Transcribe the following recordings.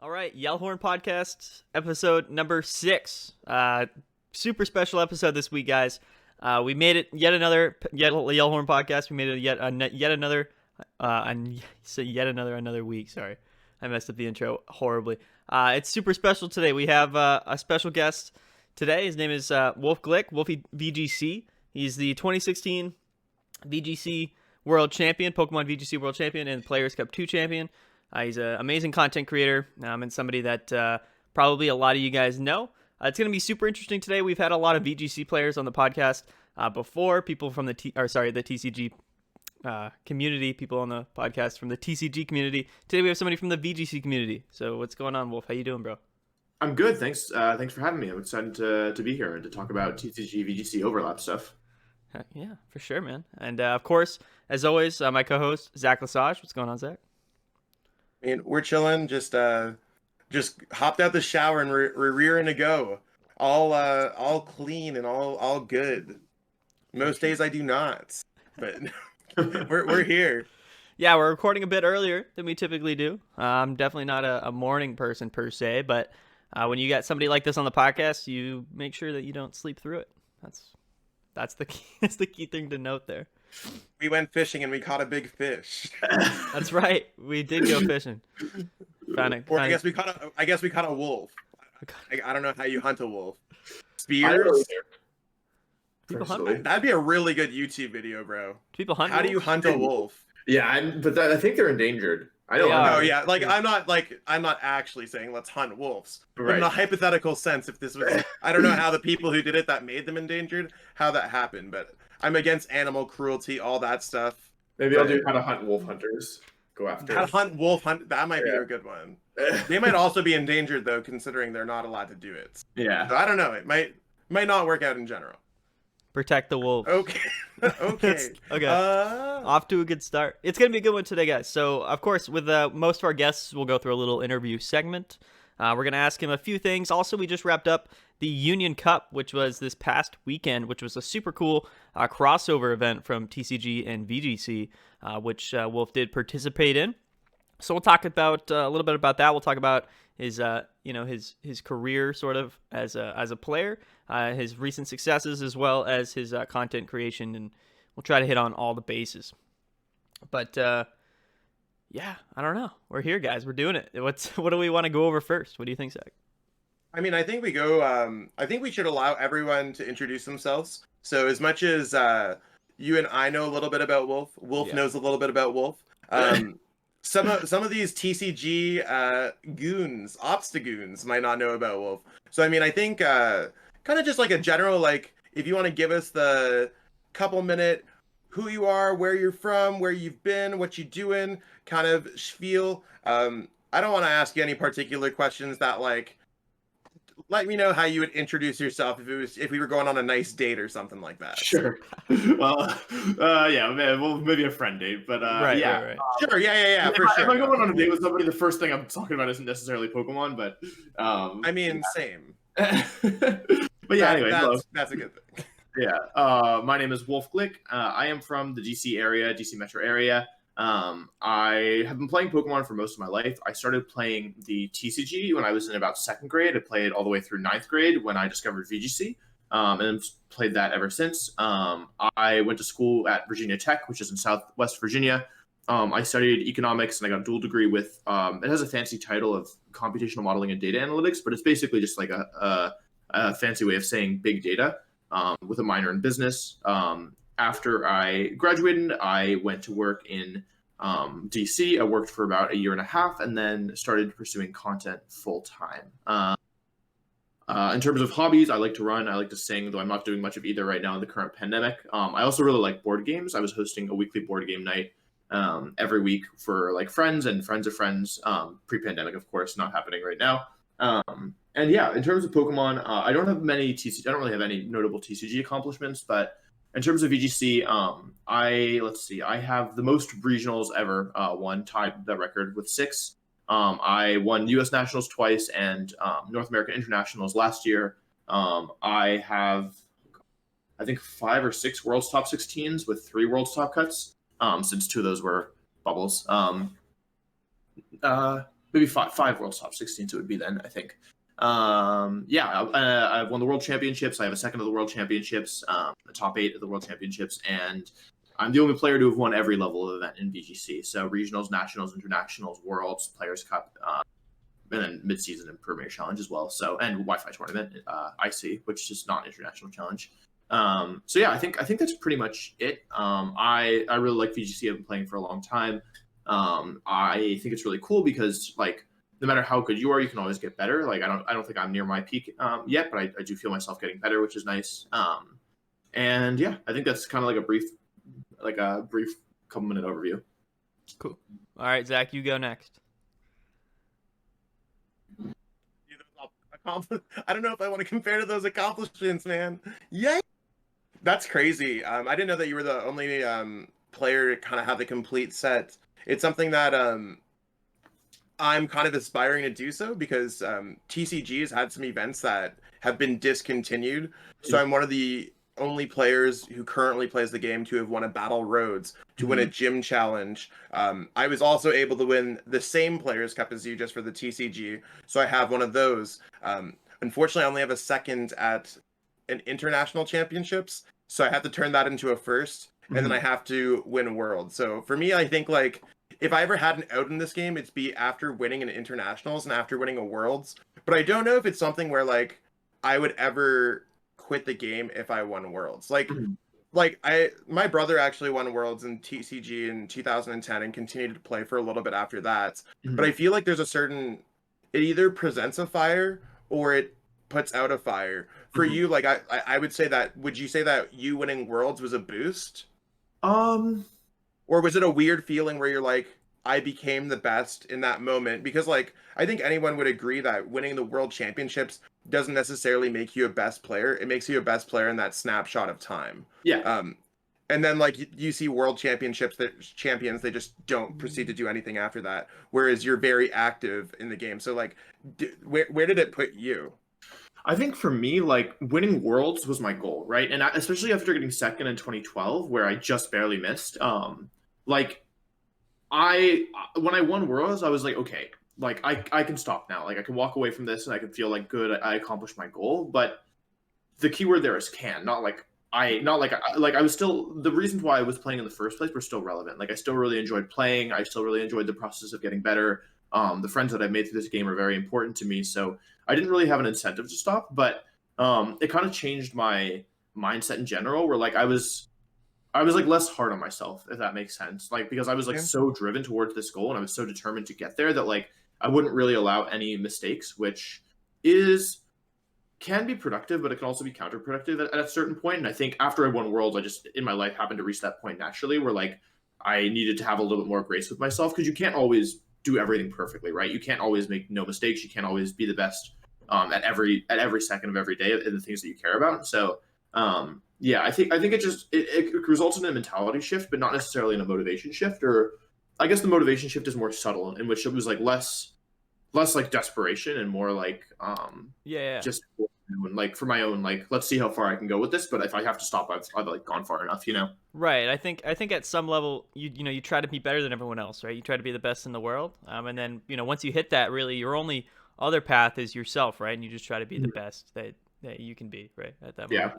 All right, Yellhorn Podcast, episode number 6. Super special episode this week, guys. We made it yet another Yellhorn Podcast. We made it yet another week. Sorry, I messed up the intro horribly. It's super special today. We have a special guest today. His name is Wolfe Glick, WolfeyVGC. He's the 2016 VGC World Champion, Pokémon VGC World Champion, and Players Cup 2 Champion. He's an amazing content creator and somebody that probably a lot of you guys know. It's going to be super interesting today. We've had a lot of VGC players on the podcast before, people from the TCG community, people on the podcast from the TCG community. Today we have somebody from the VGC community. So what's going on, Wolf? How you doing, bro? I'm good, thanks. Thanks for having me. I'm excited to be here and to talk about TCG VGC overlap stuff. Yeah, for sure, man. And of course, as always, my co-host Zach Lesage. What's going on, Zach? I mean, we're chilling. Just hopped out the shower and we're rearing to go. All clean and all good. Most days I do not, but we're here. Yeah, we're recording a bit earlier than we typically do. I'm definitely not a morning person per se, but when you got somebody like this on the podcast, you make sure that you don't sleep through it. That's the key. That's the key thing to note there. We went fishing and we caught a big fish. That's right. We did go fishing. I guess we caught a wolf. I don't know how you hunt a wolf. Spears. People hunt. That'd be a really good YouTube video, bro. People hunt. How do you hunt a wolf? Yeah, I think they're endangered. I don't know. Oh yeah, I'm not actually saying let's hunt wolves. Right. But in a hypothetical sense, if this was, I don't know how the people who did it that made them endangered, how that happened, but I'm against animal cruelty, all that stuff. Maybe I'll do how to hunt wolf hunters. Go after. How to hunt wolf hunt. That might be a good one. They might also be endangered though, considering they're not allowed to do it. Yeah. So I don't know. It might not work out in general. Protect the wolves. Okay. Okay. Okay. Off to a good start. It's going to be a good one today, guys. So, of course, with most of our guests, we'll go through a little interview segment. We're going to ask him a few things. Also, we just wrapped up the Union Cup, which was this past weekend, which was a super cool crossover event from TCG and VGC, which Wolf did participate in. So we'll talk about a little bit about that. We'll talk about his his career sort of as a player, his recent successes, as well as his content creation, and we'll try to hit on all the bases. But yeah, I don't know. We're here, guys. We're doing it. What do we want to go over first? What do you think, Zach? I mean, I think we go. I think we should allow everyone to introduce themselves. So as much as you and I know a little bit about Wolf, Wolf knows a little bit about Wolf. Some of these TCG obstagoons might not know about Wolf. So I mean, I think kind of just like a general, like, if you want to give us the couple minute who you are, where you're from, where you've been, what you doing, kind of spiel. I don't want to ask you any particular questions that, like, let me know how you would introduce yourself if we were going on a nice date or something like that. Sure. Well, yeah, well, maybe a friend date, but Right. Sure, yeah, for sure. If I'm going on a date with somebody, the first thing I'm talking about isn't necessarily Pokemon, but I mean, same. But yeah, anyway, that's a good thing. Yeah, my name is Wolfe Glick. I am from the DC metro area. I have been playing Pokemon for most of my life. I started playing the TCG when I was in about 2nd grade. I played all the way through 9th grade when I discovered VGC, and played that ever since. I went to school at Virginia Tech, which is in Southwest Virginia. I studied economics, and I got a dual degree with, it has a fancy title of computational modeling and data analytics, but it's basically just like a fancy way of saying big data, with a minor in business. After I graduated, I went to work in DC. I worked for about 1.5 years and then started pursuing content full time. In terms of hobbies, I like to run, I like to sing, though I'm not doing much of either right now in the current pandemic. I also really like board games. I was hosting a weekly board game night every week for like friends and friends of friends, pre-pandemic, of course, not happening right now. And yeah, in terms of Pokemon, I don't really have any notable TCG accomplishments, but in terms of VGC, I have the most regionals ever won, tied the record with 6. I won U.S. Nationals twice and North American Internationals last year. I have, I think, 5 or 6 World's Top 16s with 3 World's Top Cuts, since 2 of those were bubbles. maybe five World Top 16s it would be then, I think. I've won the World Championships. I have a second of the World Championships, the top 8 of the World Championships, and I'm the only player to have won every level of event in VGC. So regionals, nationals, internationals, worlds, Players Cup, and then mid-season and Premier Challenge as well. So, and Wi-Fi tournament, IC, which is not an international challenge. I think that's pretty much it. I really like VGC. I've been playing for a long time. I think it's really cool because like no matter how good you are, you can always get better. Like I don't think I'm near my peak yet, but I do feel myself getting better, which is nice. I think that's kind of like a brief couple minute overview. Cool. All right, Zach, you go next. I don't know if I want to compare to those accomplishments, man. Yay! That's crazy. I didn't know that you were the only player to kind of have the complete set. It's something that I'm kind of aspiring to do so because TCG has had some events that have been discontinued. So I'm one of the only players who currently plays the game to have won a Battle Roads, to win a gym challenge. I was also able to win the same Players Cup as you just for the TCG, so I have one of those. Unfortunately, I only have a second at an international championships, so I have to turn that into a first, and then I have to win Worlds. So for me, I think like if I ever had an out in this game, it'd be after winning an internationals and after winning a Worlds. But I don't know if it's something where like I would ever quit the game if I won Worlds. My brother actually won Worlds in TCG in 2010 and continued to play for a little bit after that. But I feel like there's it either presents a fire or it puts out a fire. For you, like I would say that, would you say that you winning Worlds was a boost? Or was it a weird feeling where you're like, I became the best in that moment? Because like I think anyone would agree that winning the World Championships doesn't necessarily make you a best player. It makes you a best player in that snapshot of time. Yeah. And then like you see World Championships that champions, they just don't proceed to do anything after that. Whereas you're very active in the game. So like, where did it put you? I think for me, like winning Worlds was my goal, right? And especially after getting second in 2012, where I just barely missed. When I won Worlds, I was like, okay, like I can stop now. Like I can walk away from this and I can feel like good. I accomplished my goal. But the key word there is can, not like I was still, the reasons why I was playing in the first place were still relevant. Like I still really enjoyed playing. I still really enjoyed the process of getting better. The friends that I've made through this game are very important to me. So I didn't really have an incentive to stop, but it kind of changed my mindset in general, where like I was like less hard on myself, if that makes sense. Like because I was like so driven towards this goal and I was so determined to get there that like I wouldn't really allow any mistakes, which can be productive, but it can also be counterproductive at a certain point. And I think after I won Worlds, I just in my life happened to reach that point naturally where like I needed to have a little bit more grace with myself, because you can't always do everything perfectly, right? You can't always make no mistakes. You can't always be the best at every second of every day in the things that you care about. So I think it results in a mentality shift, but not necessarily in a motivation shift. Or I guess the motivation shift is more subtle, in which it was like less like desperation and more like just like for my own, like, let's see how far I can go with this, but if I have to stop, I've like gone far enough, you know? Right. I think at some level you try to be better than everyone else, right? You try to be the best in the world, and then once you hit that, really your only other path is yourself, right? And you just try to be the best that you can be, right, at that moment.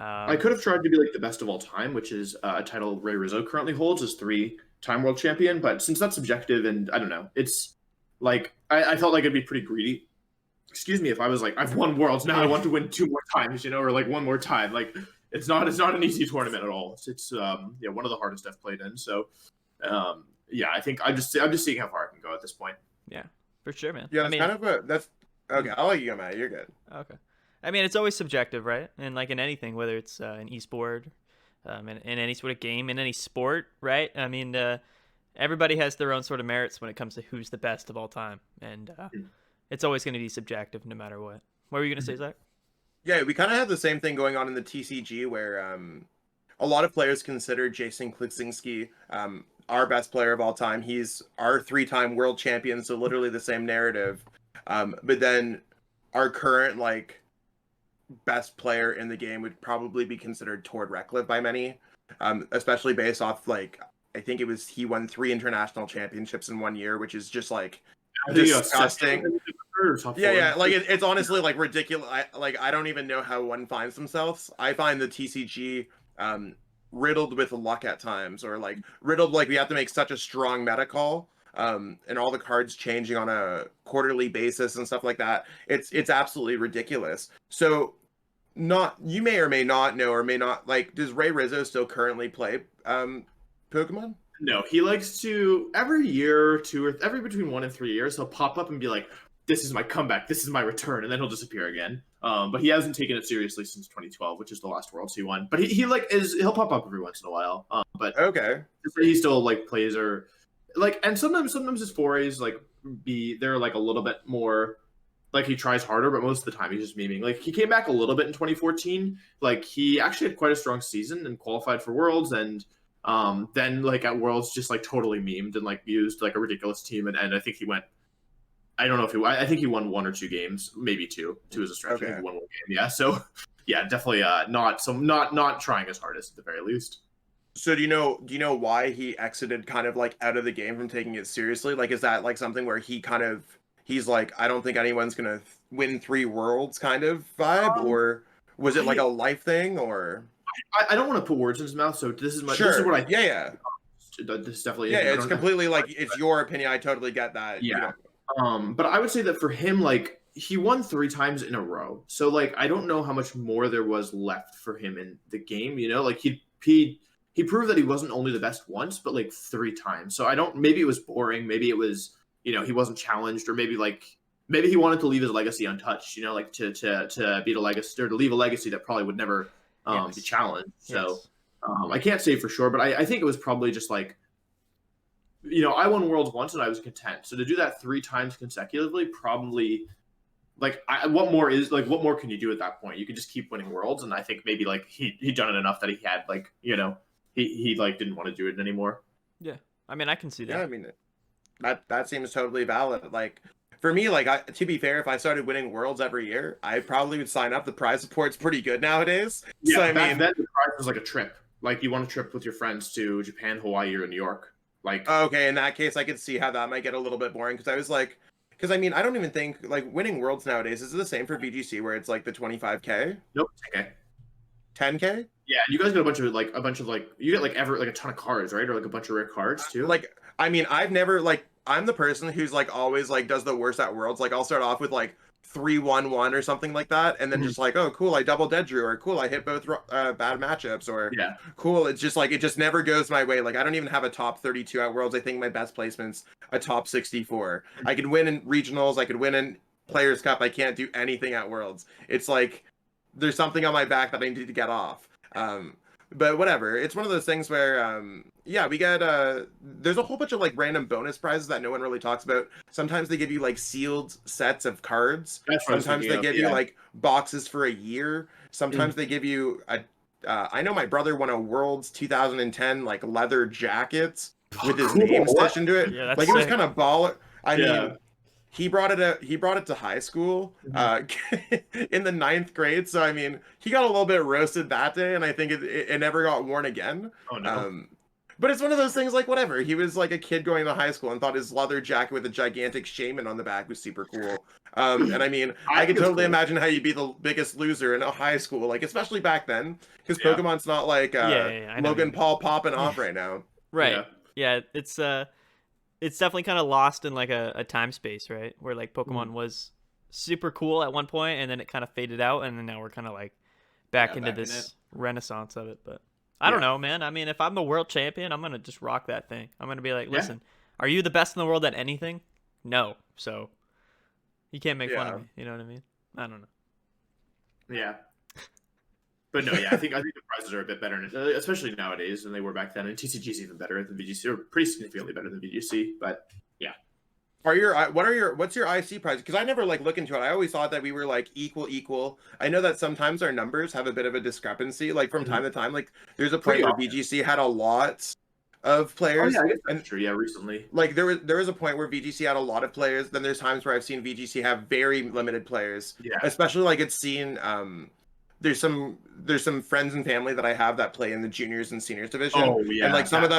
I could have tried to be like the best of all time, which is a title Ray Rizzo currently holds as 3-time world champion, but since that's subjective, and I don't know, it's like I felt like it'd be pretty greedy, excuse me, if I was like, I've won Worlds, now I want to win 2 more times, or like 1 more time. Like it's not an easy tournament at all. It's one of the hardest I've played in. So I think I'm just seeing how far I can go at this point. Yeah, for sure, man. Yeah, that's okay. I'll let you go, Matt. You're good. Okay. I mean, it's always subjective, right? And like in anything, whether it's an esport, in any sort of game, in any sport, right? I mean, everybody has their own sort of merits when it comes to who's the best of all time, and it's always going to be subjective no matter what. What were you going to say, Zach? Yeah, we kind of have the same thing going on in the TCG, where a lot of players consider Jason Klitsinski our best player of all time. He's our 3-time world champion, so literally the same narrative. But then our current like best player in the game would probably be considered Tord Reklev by many, especially based off like I think he won 3 international championships in 1 year, which is just like I think disgusting. Yeah, Yeah, yeah. Like it's honestly like ridiculous. I don't even know how one finds themselves. I find the TCG riddled with luck at times, or like riddled like we have to make such a strong meta call, and all the cards changing on a quarterly basis and stuff like that. It's absolutely ridiculous. So not you may or may not know or may not like. Does Ray Rizzo still currently play Pokemon? No, he likes to every year or two, or every between 1 and 3 years, he'll pop up and be like, "This is my comeback. This is my return," and then he'll disappear again. But he hasn't taken it seriously since 2012, which is the last Worlds he won. But he'll pop up every once in a while. But Okay, he still like plays or like, and sometimes his forays like they're like a little bit more like he tries harder, but most of the time he's just memeing. Like he came back a little bit in 2014. Like he actually had quite a strong season and qualified for Worlds, and then like at Worlds just like totally memed and like used like a ridiculous team, and I think he went. I don't know if I think he won 1 or 2 games, maybe two. Two is a stretch. Okay. I think he won 1 game. Yeah, so yeah, definitely not trying his hardest at the very least. so do you know why he exited kind of like out of the game from taking it seriously? Like, is that like something where he's like, I don't think anyone's gonna win 3 worlds kind of vibe, or was it like a life thing, or? I don't want to put words in his mouth, so this is Sure. this is what I yeah. This definitely Yeah, is. it's completely like it's your opinion. I totally get that. Yeah. But I would say that for him, like he won 3 times in a row, so like I don't know how much more there was left for him in the game. You know, like he proved that he wasn't only the best once, but like 3 times. So I don't. Maybe it was boring. Maybe it was he wasn't challenged, or maybe he wanted to leave his legacy untouched. You know, like to beat a legacy or to leave a legacy that probably would never be challenged. So I can't say for sure, but I think it was probably just like. I won Worlds once and I was content. So to do that 3 times consecutively, probably like what more can you do at that point? You can just keep winning Worlds, and I think maybe like he'd done it enough that he had like he like didn't want to do it anymore. Yeah, I mean I can see that. Yeah, I mean that seems totally valid. Like for me, like to be fair, if I started winning Worlds every year, I probably would sign up. The prize support's pretty good nowadays. Yeah, so back then the prize was like a trip. Like you want a trip with your friends to Japan, Hawaii, or New York. Like okay, in that case, I could see how that might get a little bit boring, because I was like, I mean, I don't even think like winning Worlds nowadays is it the same for VGC where it's like the 25K. Nope. Okay. 10K. Yeah, and you guys get a bunch of you get like a ton of cards, right, or like a bunch of rare cards too. Like I mean, I've never like I'm the person who's like always like does the worst at Worlds. Like I'll start off with like 3-1-1 or something like that, and then just like, oh cool, I double dead drew, or cool, I hit both bad matchups, or cool, it's just like it just never goes my way. Like I don't even have a top 32 at Worlds. I think my best placement's a top 64. I could win in regionals, I could win in Players Cup. I can't do anything at Worlds. It's like there's something on my back that I need to get off. But whatever, it's one of those things where yeah, we get there's a whole bunch of like random bonus prizes that no one really talks about. Sometimes they give you like sealed sets of cards. Sometimes they give you like boxes for a year. Sometimes they give you a I know my brother won a Worlds 2010 like leather jackets with his name stitched into it. Yeah, like it was kind of baller. I mean, he brought it to high school in the 9th grade. So I mean, he got a little bit roasted that day, and I think it never got worn again. Oh no. But it's one of those things like whatever. He was like a kid going to high school and thought his leather jacket with a gigantic shaman on the back was super cool. And I mean, I can totally imagine how you'd be the biggest loser in a high school, like especially back then, because Pokemon's not like Logan Paul popping off right now. Right. Yeah, it's definitely kind of lost in like a time space, right? Where like Pokemon was super cool at one point, and then it kind of faded out, and then now we're kind of like back into this renaissance of it. But I don't know, man. I mean, if I'm the world champion, I'm gonna just rock that thing. I'm gonna be like, listen, are you the best in the world at anything? No, so you can't make fun of me. You know what I mean? I don't know. Yeah. But no, I think the prizes are a bit better, especially nowadays than they were back then. And TCG is even better than VGC, or pretty significantly better than VGC. But yeah, what's your IC prize? Because I never like look into it. I always thought that we were like equal. I know that sometimes our numbers have a bit of a discrepancy. Like from time to time, like there's a point where VGC had a lot of players. Oh, yeah, I guess that's true. Yeah, recently. Like there was a point where VGC had a lot of players. Then there's times where I've seen VGC have very limited players. Yeah. Especially like it's seen there's some friends and family that I have that play in the juniors and seniors division. Oh, yeah, and like some of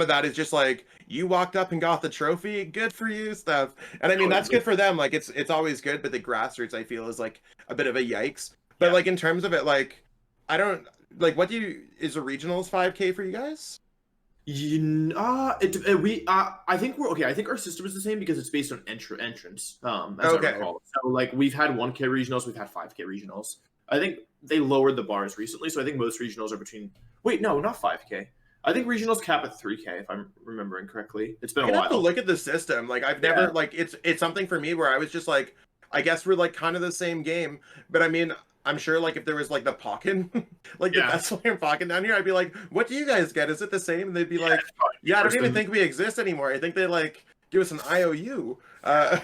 that is just like, you walked up and got the trophy, good for you stuff. And I mean, that's good for them. Like it's always good, but the grassroots, I feel, is like a bit of a yikes. But like in terms of it, like I don't like, is a regionals 5K for you guys? I think we're okay. I think our system is the same because it's based on entrance. As I recall. So like we've had 1K regionals, we've had 5K regionals. I think they lowered the bars recently, so I think most regionals are between. Wait, no, not 5K. I think regionals cap at 3K if I'm remembering correctly. It's been a while. I have to look at the system. Like I've never like it's something for me where I was just like, I guess we're like kind of the same game, but I mean, I'm sure like if there was like the Pokken, like the best player in Pokken down here, I'd be like, what do you guys get? Is it the same? And they'd be like, I don't even think we exist anymore. I think they like give us an IOU. Like,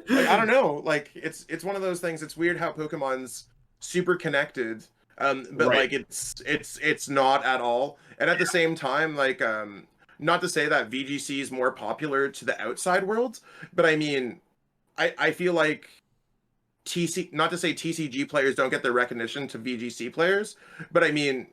I don't know. Like it's one of those things. It's weird how Pokemon's super connected, but like it's not at all. And at the same time, like not to say that VGC is more popular to the outside world, but I mean, I feel like not to say TCG players don't get the recognition to VGC players, but I mean,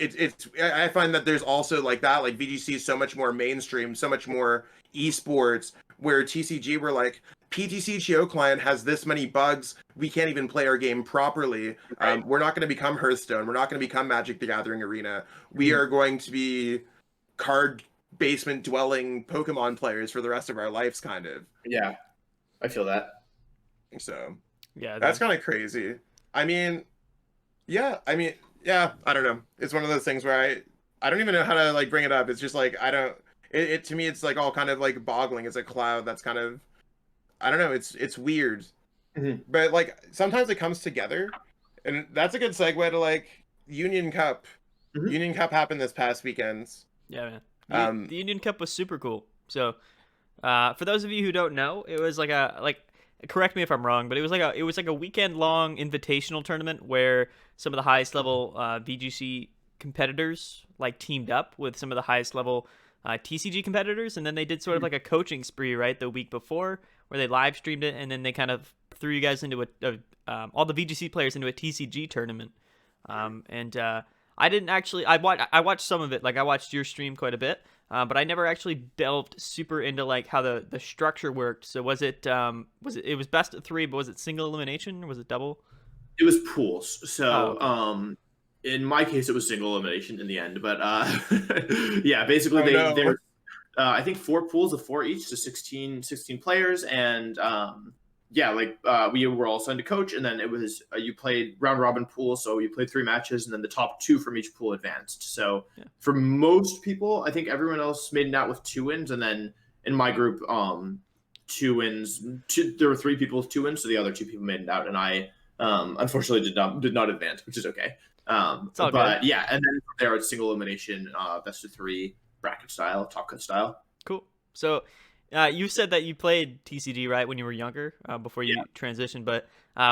I find that there's also like that, like VGC is so much more mainstream, so much more esports, where TCG were like, PTCGO client has this many bugs, we can't even play our game properly. We're not going to become Hearthstone, we're not going to become Magic the Gathering Arena. We are going to be card basement dwelling Pokemon players for the rest of our lives, kind of. Yeah, I feel that. So yeah, that's kind of crazy. I mean, yeah, I don't know. It's one of those things where I don't even know how to like bring it up. It's just like it to me it's like all kind of like boggling. It's a cloud that's kind of, I don't know, it's weird. But like sometimes it comes together, and that's a good segue to like Union Cup. Union Cup happened this past weekend. Yeah, man. The Union Cup was super cool. So for those of you who don't know, it was like correct me if I'm wrong, but it was like a weekend long invitational tournament where some of the highest level VGC competitors like teamed up with some of the highest level TCG competitors, and then they did sort of like a coaching spree right the week before where they live streamed it, and then they kind of threw you guys into all the VGC players into a TCG tournament. I didn't actually I watched some of it, like I watched your stream quite a bit. But I never actually delved super into like how the structure worked. So was it was best of 3, but was it single elimination or was it double? It was pools. So in my case, it was single elimination in the end. But yeah, basically they I think 4 pools of 4 each, so 16 players, and we were all assigned to coach, and then it was you played round robin pool, so you played 3 matches, and then the top 2 from each pool advanced. So for most people, I think everyone else made it out with 2 wins, and then in my group, 2 wins. There were 3 people with 2 wins, so the other 2 people made it out, and I unfortunately did not advance, which is okay. But good. Yeah, and then from there it's single elimination, best of 3 bracket style, top cut style. Cool. So. You said that you played TCG, right, when you were younger, before you transitioned, but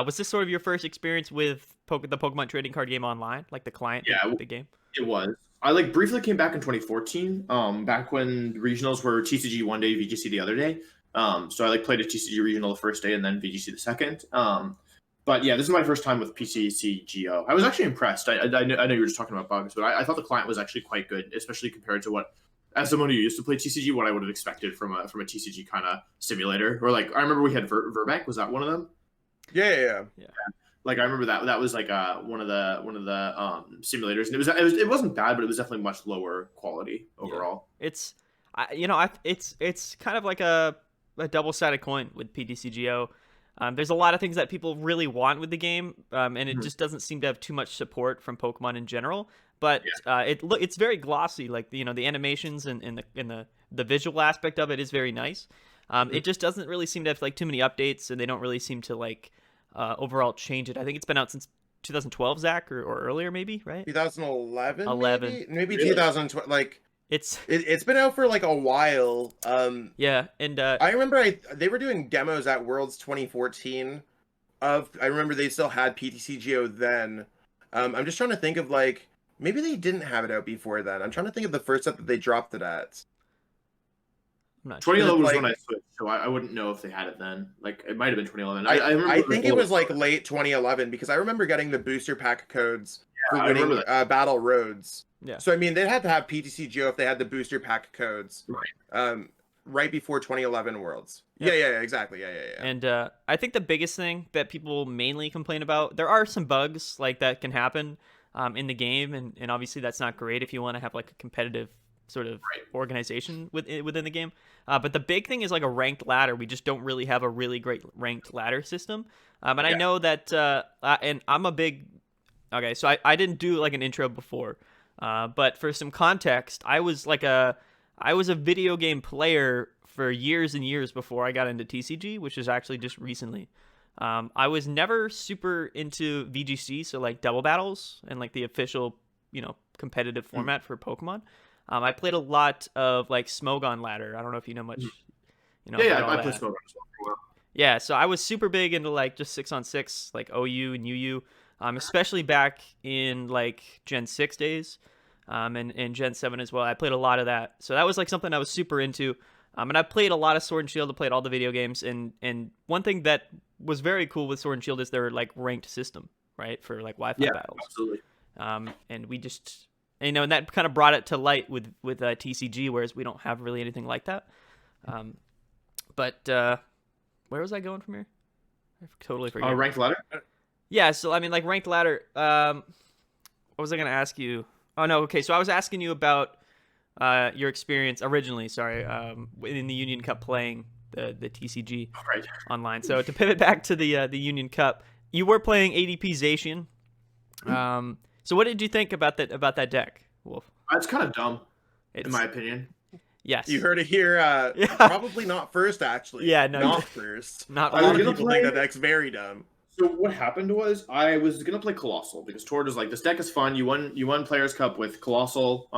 was this sort of your first experience with the Pokemon trading card game online, like the client, the game? It was. I like briefly came back in 2014, back when regionals were TCG one day, VGC the other day. So I like played a TCG regional the first day and then VGC the second. But yeah, this is my first time with PTCGO. I was actually impressed. I know you were just talking about bugs, but I thought the client was actually quite good, especially compared to what, as someone who used to play TCG, what I would have expected from a TCG kind of simulator. Or like, I remember we had Verbank. Was that one of them? Yeah. Like I remember that was like one of the simulators, and it wasn't bad, but it was definitely much lower quality overall. Yeah. It's kind of like a double-sided coin with PTCGO. There's a lot of things that people really want with the game, and it just doesn't seem to have too much support from Pokemon in general. But it's very glossy, like the animations and the visual aspect of it is very nice. It just doesn't really seem to have like too many updates, and they don't really seem to like overall change it. I think it's been out since 2012, Zach, or earlier maybe, right? 2011, maybe really? 2012. Like it's been out for like a while. Yeah, and I remember they were doing demos at Worlds 2014. I remember they still had PTCGO then. I'm just trying to think of like. Maybe they didn't have it out before then. I'm trying to think of the first set that they dropped it at. I'm not sure. 2011 was like- when I switched, so I wouldn't know if they had it then. Like, it might have been 2011. I remember think it was like late 2011 because I remember getting the booster pack codes for I remember winning Battle Roads. Yeah. So I mean, they had to have PTCGO if they had the booster pack codes. Right. Right before 2011 Worlds. Yep. Yeah, exactly. Yeah. And I think the biggest thing that people mainly complain about, there are some bugs like that can happen in the game, and obviously that's not great if you want to have like a competitive sort of organization within the game. But the big thing is like a ranked ladder. We just don't really have a really great ranked ladder system. And I know that, and I'm a big, okay, so I didn't do like an intro before, but for some context, I was a video game player for years and years before I got into TCG, which is actually just recently. I was never super into VGC, so like double battles and like the official, competitive format for Pokemon. I played a lot of like Smogon ladder. I don't know if you know much. Yeah, I played Smogon as well for a while. Yeah, so I was super big into like just 6-on-6, like OU and UU, especially back in like Gen 6 days, and Gen 7 as well. I played a lot of that. So that was like something I was super into. And I played a lot of Sword and Shield. I played all the video games. And one thing that was very cool with Sword and Shield is their like ranked system, right? For like Wi-Fi battles. Absolutely. And we just, and that kind of brought it to light with TCG, whereas we don't have really anything like that. But where was I going from here? I totally forget. Ranked ladder? Yeah, so I mean, like ranked ladder. What was I going to ask you? Oh no, okay. So I was asking you about your experience originally. Sorry, in the Union Cup playing the TCG online. So to pivot back to the Union Cup, you were playing ADP Zacian. So what did you think about that deck, Wolf? It's kind of dumb, in my opinion. Yes. You heard it here. Probably not first, actually. Yeah, no, not first. Not a lot of people think that deck's very dumb. So what happened was I was gonna play Colossal because Tord was like, this deck is fun. You won Players Cup with Colossal,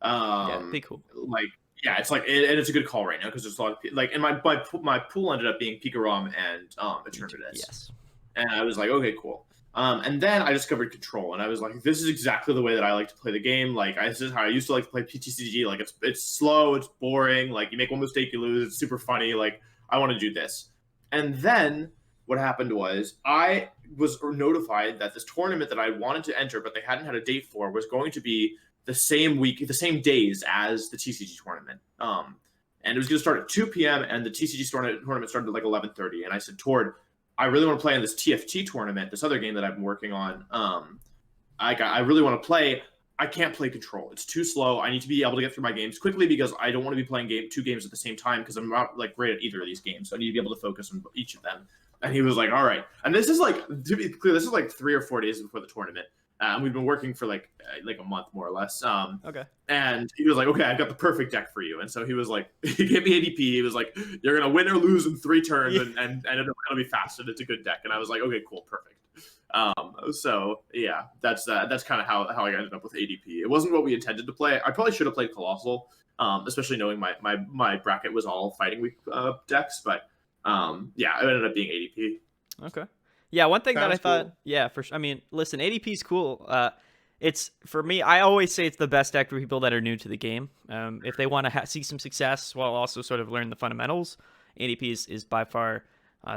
yeah, be cool. Like, yeah, it's like, and it's a good call right now because there's a lot of like, and my pool ended up being Pikarom and Eternatus. Yes. And I was like, okay, cool. And then I discovered Control, and I was like, this is exactly the way that I like to play the game. Like, this is how I used to like to play PTCG. Like, it's slow, it's boring. Like, you make one mistake, you lose. It's super funny. Like, I want to do this. And then what happened was I was notified that this tournament that I wanted to enter, but they hadn't had a date for, was going to be the same week, the same days as the TCG tournament. And it was going to start at 2 p.m. and the TCG tournament started at like 11:30. And I said, Tord, I really want to play in this TFT tournament, this other game that I've been working on. I really want to play. I can't play Control. It's too slow. I need to be able to get through my games quickly because I don't want to be playing two games at the same time because I'm not like great at either of these games. So I need to be able to focus on each of them. And he was like, all right. And this is like, to be clear, this is like 3 or 4 days before the tournament. We've been working for like a month more or less. Okay. And he was like, okay, I've got the perfect deck for you. And so he was like, he gave me ADP. He was like, you're going to win or lose in 3 turns and it's going to be fast and it's a good deck. And I was like, okay, cool. Perfect. So yeah, that's kind of how I ended up with ADP. It wasn't what we intended to play. I probably should have played Colossal, especially knowing my bracket was all fighting week decks, but yeah, it ended up being ADP. Okay. Yeah, one thing that I thought, cool. yeah, for sure. I mean, listen, ADP is cool. It's for me. I always say it's the best deck for people that are new to the game. If they want to see some success while also sort of learn the fundamentals, ADP is by far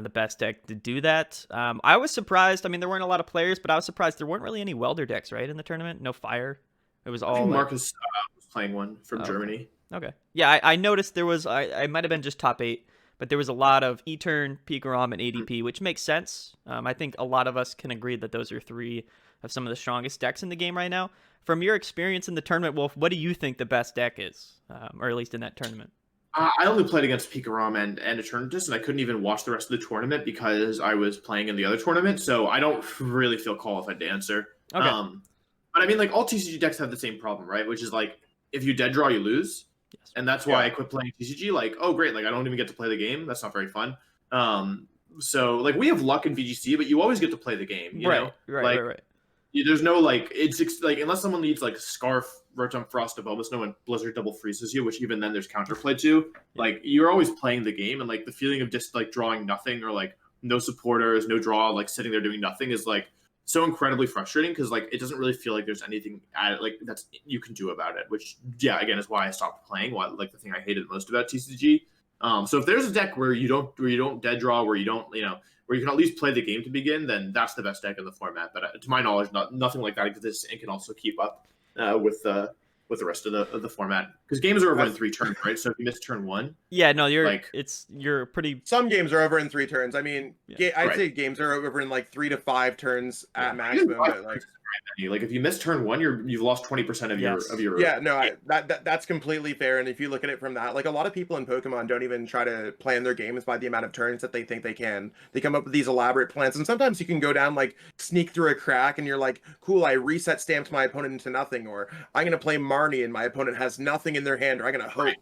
the best deck to do that. I was surprised. I mean, there weren't a lot of players, but I was surprised there weren't really any welder decks, right, in the tournament. No fire. It was all. I think Marcus was playing one from Germany. Okay. Yeah, I noticed there was. I might have been just top 8. But there was a lot of E-Turn, Pikarom, and ADP, which makes sense. I think a lot of us can agree that those are 3 of some of the strongest decks in the game right now. From your experience in the tournament, Wolf, what do you think the best deck is, or at least in that tournament? I only played against Pikarom and Eternatus, and I couldn't even watch the rest of the tournament because I was playing in the other tournament, so I don't really feel qualified to answer. Okay. But I mean, like, all TCG decks have the same problem, right? Which is, like, if you dead draw, you lose. Yes. And that's why I quit playing TCG. Like, oh, great. Like, I don't even get to play the game. That's not very fun. So, like, we have luck in VGC, but you always get to play the game, you know? Right. There's no, like, it's, like, unless someone needs, like, Scarf, Rotom Frost, Abomasnow, and Blizzard double freezes you, which even then there's counterplay to. Like, you're always playing the game, and, like, the feeling of just, like, drawing nothing or, like, no supporters, no draw, like, sitting there doing nothing is, like, so incredibly frustrating because like it doesn't really feel like there's anything like that's you can do about it. Which again is why I stopped playing. Why like the thing I hated most about TCG. So if there's a deck where you don't dead draw, where you don't where you can at least play the game to begin, then that's the best deck in the format. But to my knowledge, nothing like that exists and can also keep up with the rest of the format, because games are over in 3 turns, right? So if you miss turn 1, no, you're pretty. Some games are over in 3 turns. I mean, I'd say games are over in like 3 to 5 turns at maximum. But like if you miss turn 1, you've lost 20% of your. Yeah, no, that's completely fair. And if you look at it from that, like a lot of people in Pokemon don't even try to plan their games by the amount of turns that they think they can. They come up with these elaborate plans, and sometimes you can go down like sneak through a crack, and you're like, cool, I reset stamped my opponent into nothing, or I'm gonna play Marnie and my opponent has nothing in their hand, or I'm gonna hope.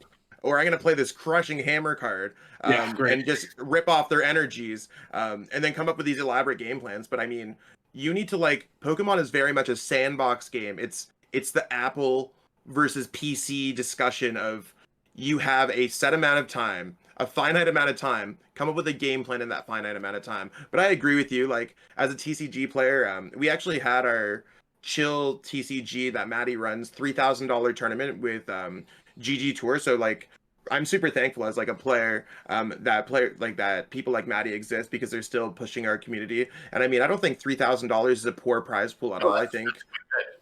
Or I'm going to play this crushing hammer card and just rip off their energies and then come up with these elaborate game plans. But I mean, you need to like, Pokemon is very much a sandbox game. It's the Apple versus PC discussion of you have a set amount of time, a finite amount of time, come up with a game plan in that finite amount of time. But I agree with you. Like as a TCG player, we actually had our Chill TCG that Maddy runs $3,000 tournament with GG Tour. So like I'm super thankful as like a player that people like Maddy exist, because they're still pushing our community. And I mean, I don't think $3,000 is a poor prize pool at all. I think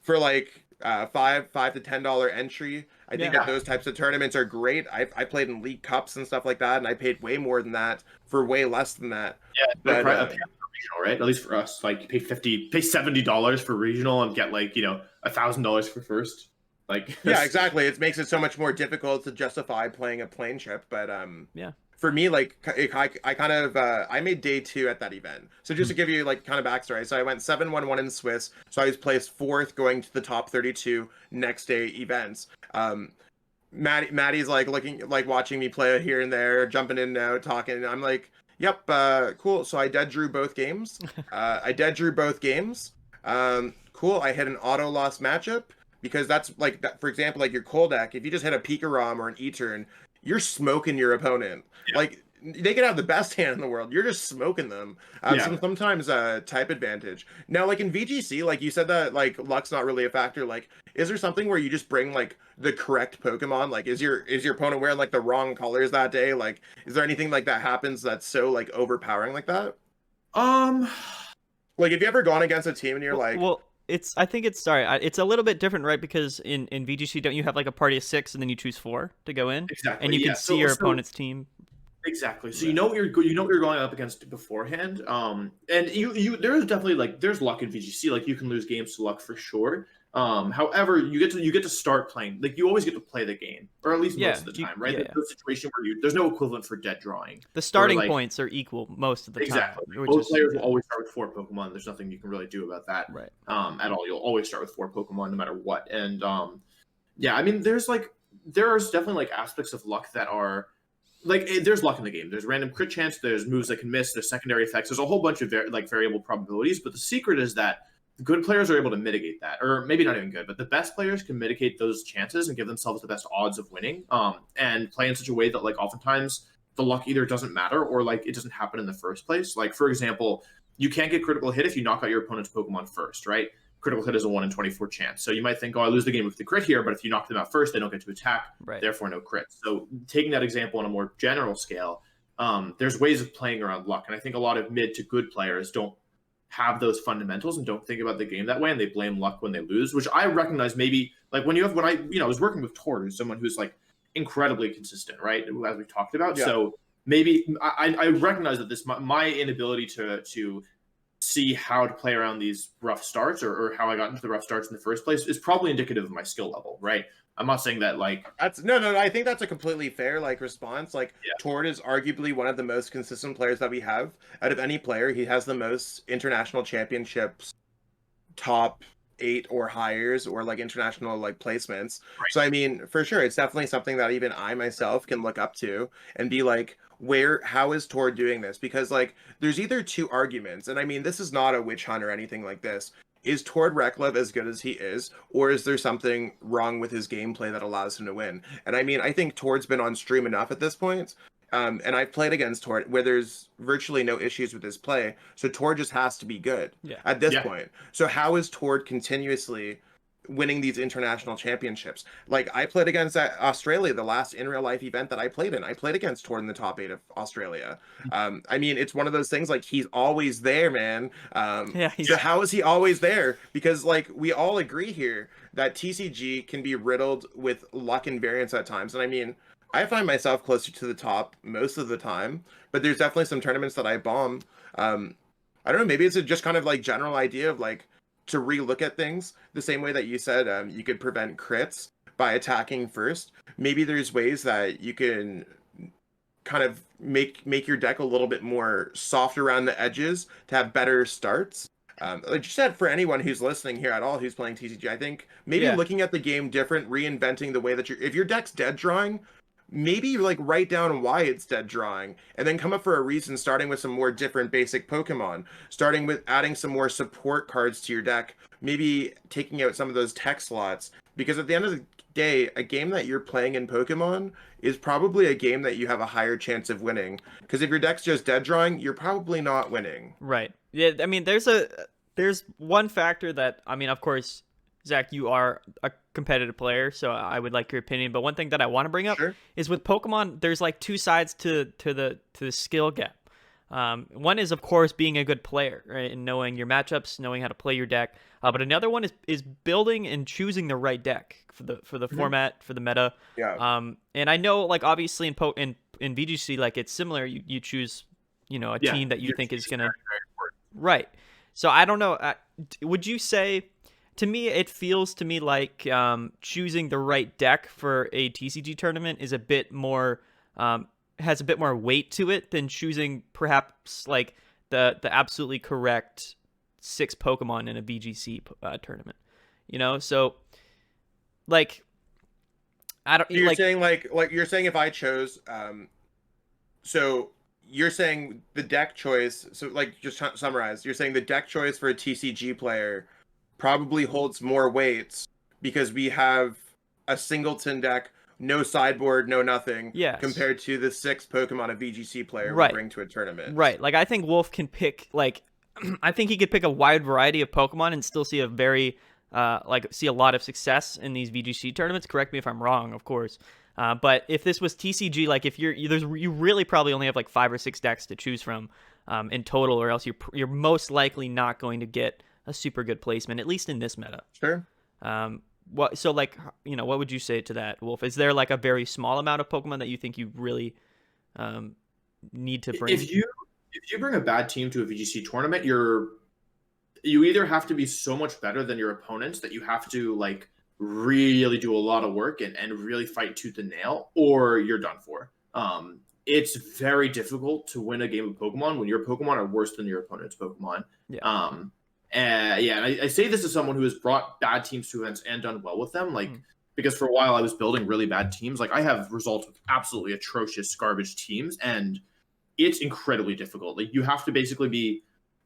for like $5 to $10 entry, I think that those types of tournaments are great. I played in League Cups and stuff like that, and I paid way more than that for way less than that. But regional, right? At least for us, like you pay $70 for regional and get like $1,000 for first. Like exactly. It makes it so much more difficult to justify playing a plane trip. But for me, like I made day 2 at that event. So just to give you like kind of backstory, so I went 7-1-1 in Swiss. So I was placed 4th, going to the top 32 next day events. Maddie's like watching me play here and there, jumping in and out, talking. And I'm like, yep, cool. So I dead drew both games. Cool. I hit an auto loss matchup. Because that's like that, for example, like your cold deck, if you just hit a Pikarom or an E-turn, you're smoking your opponent. Like they can have the best hand in the world, you're just smoking them. Sometimes type advantage. Now, like in VGC, like you said that like luck's not really a factor. Like, is there something where you just bring like the correct Pokemon? Like, is your opponent wearing like the wrong colors that day? Like, is there anything like that happens that's so like overpowering like that? Like, have you ever gone against a team and you're like, it's a little bit different, right? Because in VGC, don't you have like a party of 6 and then you choose 4 to go in? Exactly. And you can see your opponent's team. Exactly. So you know what you're going up against beforehand. And there's definitely like there's luck in VGC. Like you can lose games to luck for sure. However, you get to start playing. Like you always get to play the game, or at least most of the time, right? There's no situation where there's no equivalent for dead drawing. The starting points are equal most of the time. Exactly. Most players will always start with 4 Pokemon. There's nothing you can really do about that, right? At all. You'll always start with 4 Pokemon no matter what. And I mean, there's definitely like aspects of luck that are. Like there's luck in the game. There's random crit chance. There's moves that can miss. There's secondary effects. There's a whole bunch of variable probabilities. But the secret is that good players are able to mitigate that, or maybe not even good, but the best players can mitigate those chances and give themselves the best odds of winning. And play in such a way that like oftentimes the luck either doesn't matter or like it doesn't happen in the first place. Like for example, you can't get critical hit if you knock out your opponent's Pokemon first, right? Critical hit is a 1 in 24 chance. So you might think, oh, I lose the game with the crit here, but if you knock them out first, they don't get to attack, therefore no crit. So taking that example on a more general scale, there's ways of playing around luck. And I think a lot of mid to good players don't have those fundamentals and don't think about the game that way, and they blame luck when they lose, which I recognize maybe like when I was working with Tord, who's someone who's like incredibly consistent, right? As we talked about. Yeah. So maybe I recognize that my inability to see how to play around these rough starts or how I got into the rough starts in the first place is probably indicative of my skill level, right? I'm not saying that like that's no. I think that's a completely fair like response. Like Tord is arguably one of the most consistent players that we have out of any player. He has the most international championships, top 8 or hires, or like international like placements. Right. So I mean, for sure, it's definitely something that even I myself can look up to and be like, how is Tord doing this? Because like there's either 2 arguments, and I mean this is not a witch hunt or anything like this. Is Tord Reklev as good as he is, or is there something wrong with his gameplay that allows him to win? And I mean, I think Tord's been on stream enough at this point. And I've played against Tor where there's virtually no issues with his play. So Tor just has to be good at this point. So how is Tor continuously winning these international championships? Like, I played against Australia, the last in real life event that I played in. I played against Tor in the top 8 of Australia. I mean, it's one of those things, like, he's always there, man. So how is he always there? Because, like, we all agree here that TCG can be riddled with luck and variance at times. And I mean, I find myself closer to the top most of the time, but there's definitely some tournaments that I bomb. I don't know, maybe it's a just kind of like general idea of like to relook at things the same way that you said you could prevent crits by attacking first. Maybe there's ways that you can kind of make your deck a little bit more soft around the edges to have better starts. Like you said, for anyone who's listening here at all who's playing TCG, I think maybe looking at the game different, reinventing the way that if your deck's dead drawing, maybe like write down why it's dead drawing and then come up for a reason, starting with some more different basic Pokemon, starting with adding some more support cards to your deck, maybe taking out some of those tech slots, because at the end of the day, a game that you're playing in Pokemon is probably a game that you have a higher chance of winning, because if your deck's just dead drawing, you're probably not winning. Right. Yeah, I mean, there's one factor that, I mean, of course, Zach, you are a competitive player, so I would like your opinion. But one thing that I want to bring up is with Pokemon, there's like two sides to the skill gap. One is, of course, being a good player, right, and knowing your matchups, knowing how to play your deck. But another one is building and choosing the right deck for the format, for the meta. Yeah. And I know, like, obviously in VGC, like, it's similar. You choose, a team that you think is gonna right. So I don't know. Would you say? To me, it feels to me like choosing the right deck for a TCG tournament is a bit more has a bit more weight to it than choosing perhaps like the absolutely correct 6 Pokemon in a VGC tournament. So like I don't. You're saying like you're saying if I chose, so you're saying the deck choice. So like just summarize. You're saying the deck choice for a TCG player probably holds more weights because we have a singleton deck, no sideboard, no nothing, compared to the 6 Pokemon a VGC player would bring to a tournament. Right. Like, I think Wolf can pick, like, I think he could pick a wide variety of Pokemon and still see see a lot of success in these VGC tournaments. Correct me if I'm wrong, of course. But if this was TCG, like, if you really probably only have like 5 or 6 decks to choose from in total, or else you're most likely not going to get a super good placement, at least in this meta. Sure. What would you say to that, Wolf? Is there like a very small amount of Pokemon that you think you really need to bring? If you bring a bad team to a VGC tournament, you either have to be so much better than your opponents that you have to like really do a lot of work and really fight tooth and nail, or you're done for. It's very difficult to win a game of Pokemon when your Pokemon are worse than your opponent's Pokemon. And I say this as someone who has brought bad teams to events and done well with them, like because for a while I was building really bad teams. Like, I have results with absolutely atrocious garbage teams, and it's incredibly difficult. Like, you have to basically be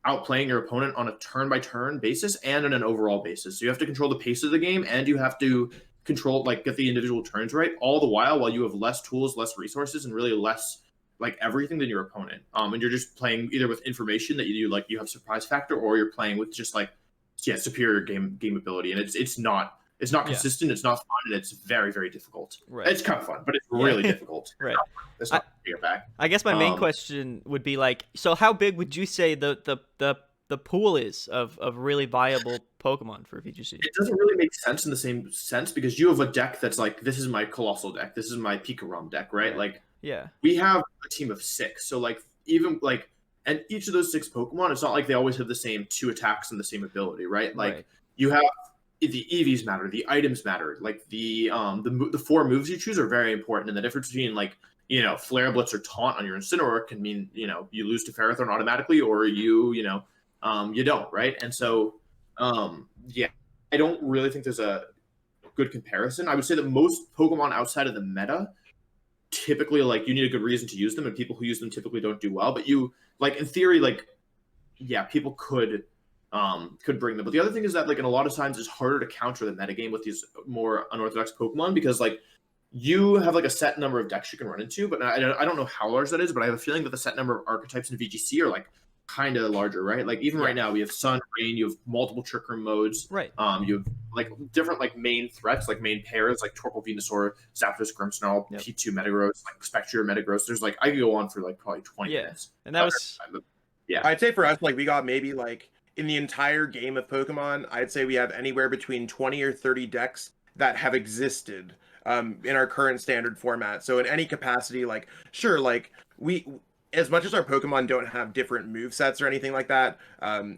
outplaying your opponent on a turn-by-turn basis and on an overall basis. So you have to control the pace of the game, and you have to control, like, get the individual turns right, all the while you have less tools, less resources, and really less like everything than your opponent. And you're just playing either with information that you have surprise factor, or you're playing with just like superior game ability. And it's not consistent, it's not fun, and it's very, very difficult. Right. It's kind of fun, but it's really difficult. Right. It's not your back. I guess my main question would be like, so how big would you say the pool is of really viable Pokemon for VGC? It doesn't really make sense in the same sense, because you have a deck that's like, this is my Colossal deck, this is my Pikarom deck, right? Like, we have a team of 6, so like even like, and each of those 6 Pokemon, it's not like they always have the same 2 attacks and the same ability, right? Like you have the EVs matter, the items matter, like the 4 moves you choose are very important, and the difference between like Flare, Blitz, or Taunt on your Incineroar can mean you lose to Ferrothorn automatically, or you don't, right? And so I don't really think there's a good comparison. I would say that most Pokemon outside of the meta, typically, like, you need a good reason to use them, and people who use them typically don't do well. But you, like, in theory, like, people could bring them. But the other thing is that, like, in a lot of times, it's harder to counter the metagame with these more unorthodox Pokemon, because like you have like a set number of decks you can run into, but I don't know how large that is, but I have a feeling that the set number of archetypes in VGC are like kind of larger, right? Like even right now we have Sun, Rain, you have multiple Trick Room modes. Right. You have like different like main threats, like main pairs, like Torkoal Venusaur, Zapdos, Grimmsnarl, P2 Metagross, like Spectre, Metagross. There's like I could go on for like probably 20 minutes. And that was I'd say for us, like we got maybe like in the entire game of Pokemon, I'd say we have anywhere between 20 or 30 decks that have existed in our current standard format. So in any capacity, like sure, like we as much as our Pokemon don't have different move sets or anything like that,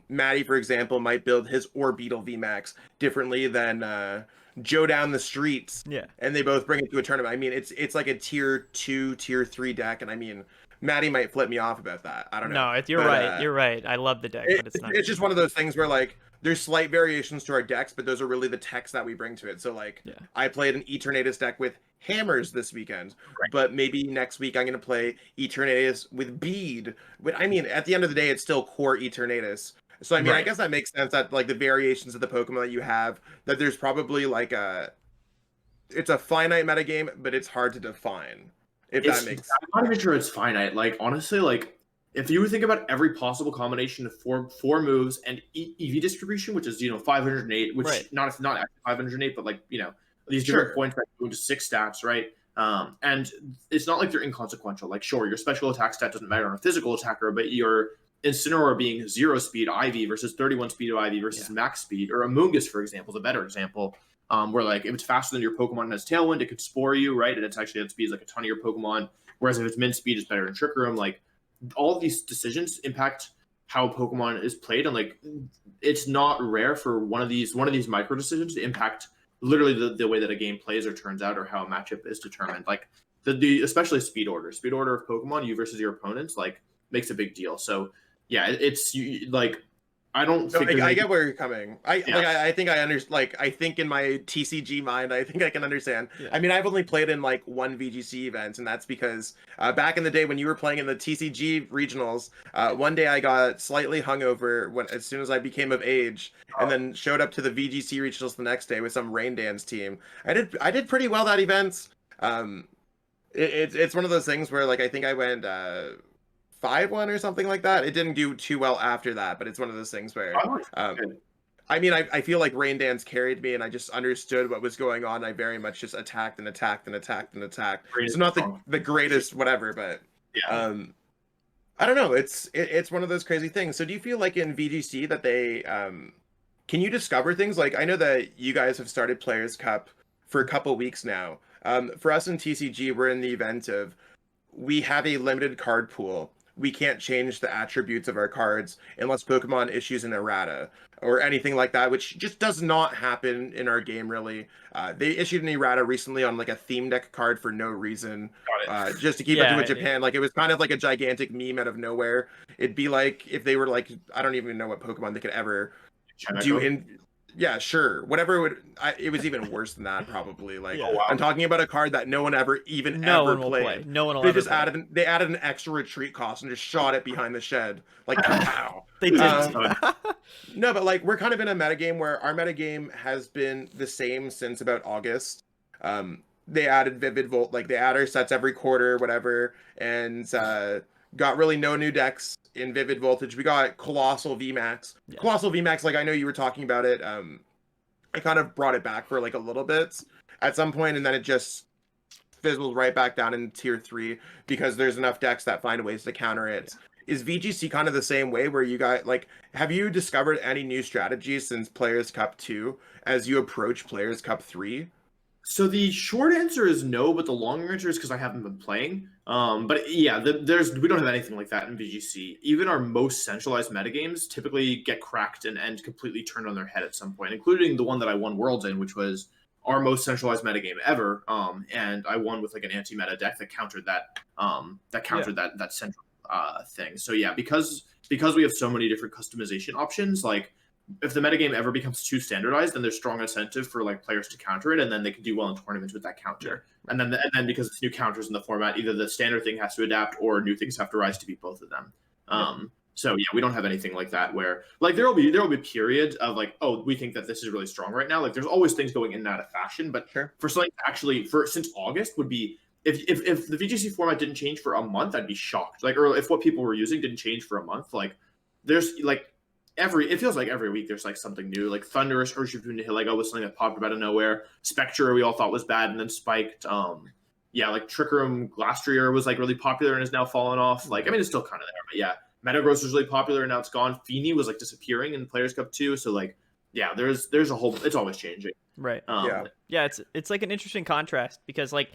Maddy, for example, might build his Orbeetle VMAX differently than Joe down the streets. Yeah. And they both bring it to a tournament. I mean, it's like a tier 2, tier 3 deck, and I mean, Maddy might flip me off about that. I don't know. No, you're right. You're right. I love the deck, but it's not. It's just one of those things where like there's slight variations to our decks, but those are really the techs that we bring to it. So like I played an Eternatus deck with hammers this weekend, but maybe next week I'm going to play Eternatus with bead. But I mean, at the end of the day, it's still core Eternatus. So I mean, I guess that makes sense that like the variations of the Pokemon that you have, that there's probably like it's a finite metagame, but it's hard to define. If that makes sense. I'm not even sure it's finite. Like honestly, like if you think about every possible combination of four moves and EV distribution, which is 508, which not actually 508, but like these different points that go into 6 stats, right? And it's not like they're inconsequential. Like sure, your special attack stat doesn't matter on a physical attacker, but your Incineroar being 0 speed IV versus 31 speed of IV versus max speed, or Amoonguss, for example, is a better example. Where like if it's faster than your Pokemon and has Tailwind, it could spore you, right? And it's actually at speed like a ton of your Pokemon. Whereas if it's min speed, it's better in Trick Room. Like all of these decisions impact how Pokemon is played, and like it's not rare for one of these micro decisions to impact literally the way that a game plays or turns out, or how a matchup is determined. Like the especially speed order of Pokemon, you versus your opponents, like makes a big deal. So yeah, it's like. I don't think I get where you're coming. I think I understand. Like I think in my TCG mind, I think I can understand. I mean, I've only played in like one VGC event, and that's because back in the day when you were playing in the TCG regionals, one day I got slightly hungover as soon as I became of age, and then showed up to the VGC regionals the next day with some rain dance team. I did pretty well that event. It's one of those things where like I think I went 5-1 or something like that. It didn't do too well after that, but it's one of those things where I mean, I feel like Rain Dance carried me, and I just understood what was going on. I very much just attacked and attacked and attacked and attacked. It's not the greatest whatever, but I don't know. It's one of those crazy things. So do you feel like in VGC that they can you discover things? Like I know that you guys have started Players Cup for a couple weeks now. For us in TCG, we're in the event of we have a limited card pool. We can't change the attributes of our cards unless Pokemon issues an errata or anything like that, which just does not happen in our game, really. They issued an errata recently on like a theme deck card for no reason, just to keep it to Japan. Like it was kind of like a gigantic meme out of nowhere. It'd be like if they were like, I don't even know what Pokemon they could ever do in. Yeah, sure. Whatever it would. It was even worse than that, probably. Like I'm talking about a card that no one ever ever played. No one will They just added an extra retreat cost and just shot it behind the shed. Like pow. They did. No, but like we're kind of in a metagame where our metagame has been the same since about August. They added Vivid Volt, like they add our sets every quarter, whatever, and got really no new decks in Vivid Voltage. We got Colossal VMAX. Colossal VMAX, like I know you were talking about it. I kind of brought it back for like a little bit at some point, and then it just fizzled right back down in tier 3 because there's enough decks that find ways to counter it. Is VGC kind of the same way where you guys like have you discovered any new strategies since Players Cup 2 as you approach Players Cup 3? So the short answer is no, but the longer answer is because I haven't been playing. But yeah, we don't have anything like that in VGC. Even our most centralized metagames typically get cracked and completely turned on their head at some point, including the one that I won Worlds in, which was our most centralized metagame ever. And I won with like an anti-meta deck that countered that that central thing. So yeah, because we have so many different customization options, like if the metagame ever becomes too standardized, then there's strong incentive for like players to counter it, and then they can do well in tournaments with that counter. And then because it's new counters in the format, either the standard thing has to adapt or new things have to rise to beat both of them. So yeah, we don't have anything like that where like there will be periods of like, oh, we think that this is really strong right now. Like there's always things going in and out of fashion, but Sure. for something actually for since August would be if the VGC format didn't change for a month, I'd be shocked. Like, or if what people were using didn't change for a month, like there's like it feels like every week there's like something new. Like Thunderous Urshifu was something that popped up out of nowhere. Spectre we all thought was bad and then spiked. Yeah, like Trick Room Glastrier was like really popular and is now fallen off. Like, I mean, it's still kind of there, but yeah. Metagross was really popular and now it's gone. Feeny was like disappearing in Players Cup too. So like, yeah, there's a whole. It's always changing. Right. Yeah. It's like an interesting contrast because like,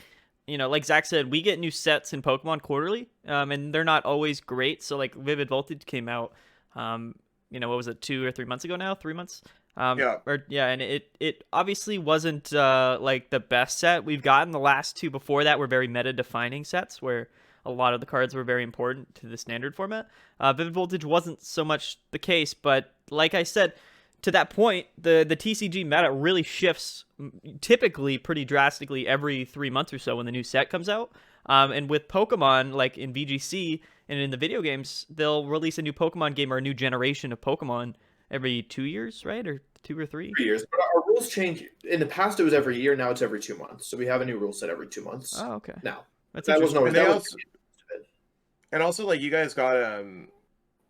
you know, like Zach said, we get new sets in Pokemon quarterly, and they're not always great. So like Vivid Voltage came out, you know, what was it, 2 or 3 months ago now? 3 months. And it obviously wasn't like the best set we've gotten. The last two before that were very meta defining sets where a lot of the cards were very important to the standard format. Vivid Voltage wasn't so much the case, but like I said, to that point, the TCG meta really shifts typically pretty drastically every 3 months or so when the new set comes out. And with Pokemon, like in VGC and in the video games, they'll release a new Pokemon game or a new generation of Pokemon every 2 years, right? Or 2 or 3? 3 years. But our rules change. In the past, it was every year. Now it's every 2 months. So we have a new rule set every 2 months. Oh, okay. Now That wasn't always. And also, like, you guys got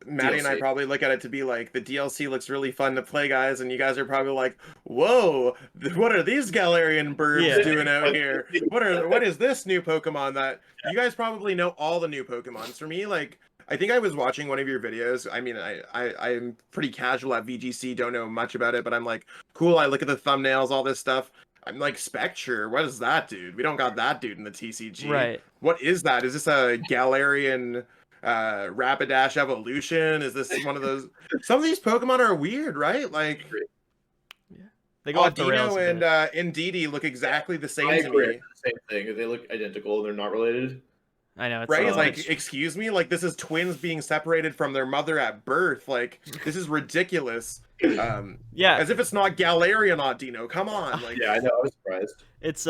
Maddy and I DLC. probably look at it to be like the DLC looks really fun to play, guys, and you guys are probably like, "Whoa, what are these Galarian birds doing out here? What is this new Pokemon that you guys probably know all the new Pokemons?" For me, like, I think I was watching one of your videos. I mean, I'm pretty casual at VGC, don't know much about it, but I'm like, cool. I look at the thumbnails, all this stuff. I'm like, Spectre, what is that dude? We don't got that dude in the TCG. Right. What is that? Is this a Galarian Rapidash Evolution? Is this one of those? Some of these Pokemon are weird, right? Like, they go off the rails. Audino and Indeedee look exactly the same I to agree. me. It's the same thing. They look identical. They're not related. I know. It's Right? Like, excuse me? Like, this is twins being separated from their mother at birth. Like, this is ridiculous. yeah. As if it's not Galarian Audino. Come on. Like, Yeah, I know. I was surprised. It's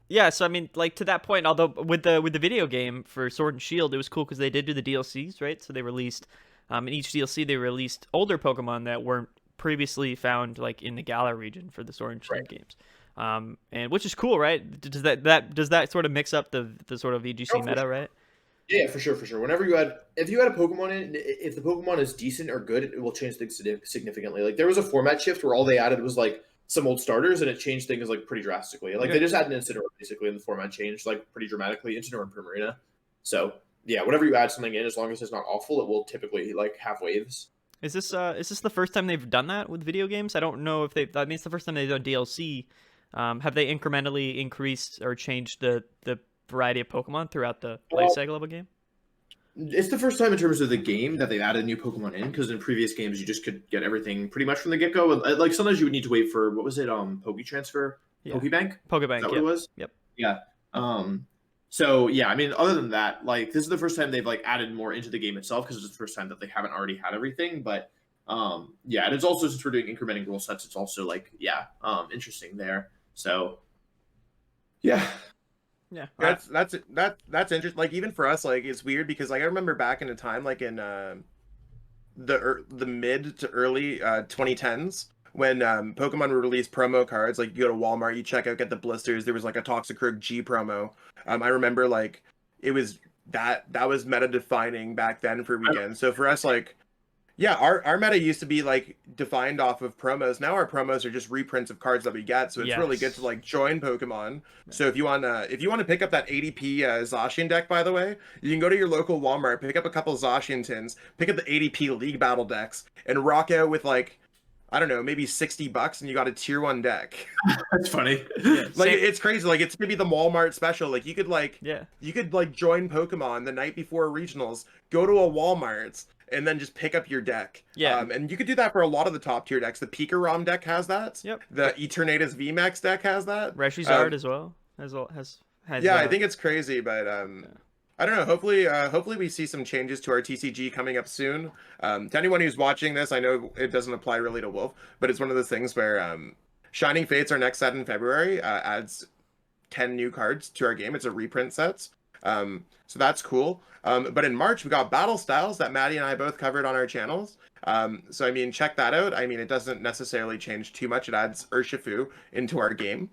yeah. So I mean, like to that point, although with the video game for Sword and Shield, it was cool because they did do the DLCs, right? So they released, in each DLC they released older Pokemon that weren't previously found like in the Galar region for the Sword and Shield games, and which is cool, right? Does that sort of mix up the sort of VGC meta, sure. right? Yeah, for sure. Whenever if you had a Pokemon in, if the Pokemon is decent or good, it will change things significantly. Like there was a format shift where all they added was like some old starters, and it changed things like pretty drastically. Like they just had an Incineroar basically, and the format changed like pretty dramatically. Incineroar and Primarina. So yeah, whenever you add something in, as long as it's not awful, it will typically like have waves. Is this the first time they've done that with video games? I don't know if they've. I mean, it's the first time they've done DLC. Have they incrementally increased or changed the variety of Pokemon throughout the life cycle of a game? It's the first time in terms of the game that they've added new Pokemon in, because in previous games you just could get everything pretty much from the get-go. Like sometimes you would need to wait for, what was it, Poke Transfer? Yeah. Pokebank? Pokebank, Is that what it was? Yep. Yeah. So yeah, I mean, other than that, like this is the first time they've like added more into the game itself, because it's the first time that they haven't already had everything. But yeah, and it's also, since we're doing incrementing rule sets, it's also like interesting there. So yeah. Yeah, that's interesting. Like, even for us, like, it's weird because like I remember back in a time like in the mid to early 2010s when Pokemon would release promo cards. Like, you go to Walmart, you check out, get the blisters. There was like a Toxicroak G promo. I remember like it was that was meta defining back then for weekends. So for us, like, yeah, our meta used to be like defined off of promos. Now our promos are just reprints of cards that we get. So it's really good to like join Pokemon. So if you want to pick up that ADP Zacian deck, by the way, you can go to your local Walmart, pick up a couple Zacian tins, pick up the ADP League Battle decks, and rock out with like, I don't know, maybe $60, and you got a tier 1 deck. That's funny. Like, it's crazy. Like, it's maybe the Walmart special. Like, you could join Pokemon the night before regionals, go to a Walmart, and then just pick up your deck. Yeah. And you could do that for a lot of the top tier decks. The Pika Rom deck has that. Yep. The Eternatus VMAX deck has that. Reshizard as well has yeah, I think it's crazy, but I don't know. Hopefully we see some changes to our TCG coming up soon. To anyone who's watching this, I know it doesn't apply really to Wolf, but it's one of those things where Shining Fates, our next set in February, adds 10 new cards to our game. It's a reprint set. So that's cool. But in March, we got Battle Styles that Maddy and I both covered on our channels. So, I mean, check that out. I mean, it doesn't necessarily change too much. It adds Urshifu into our game.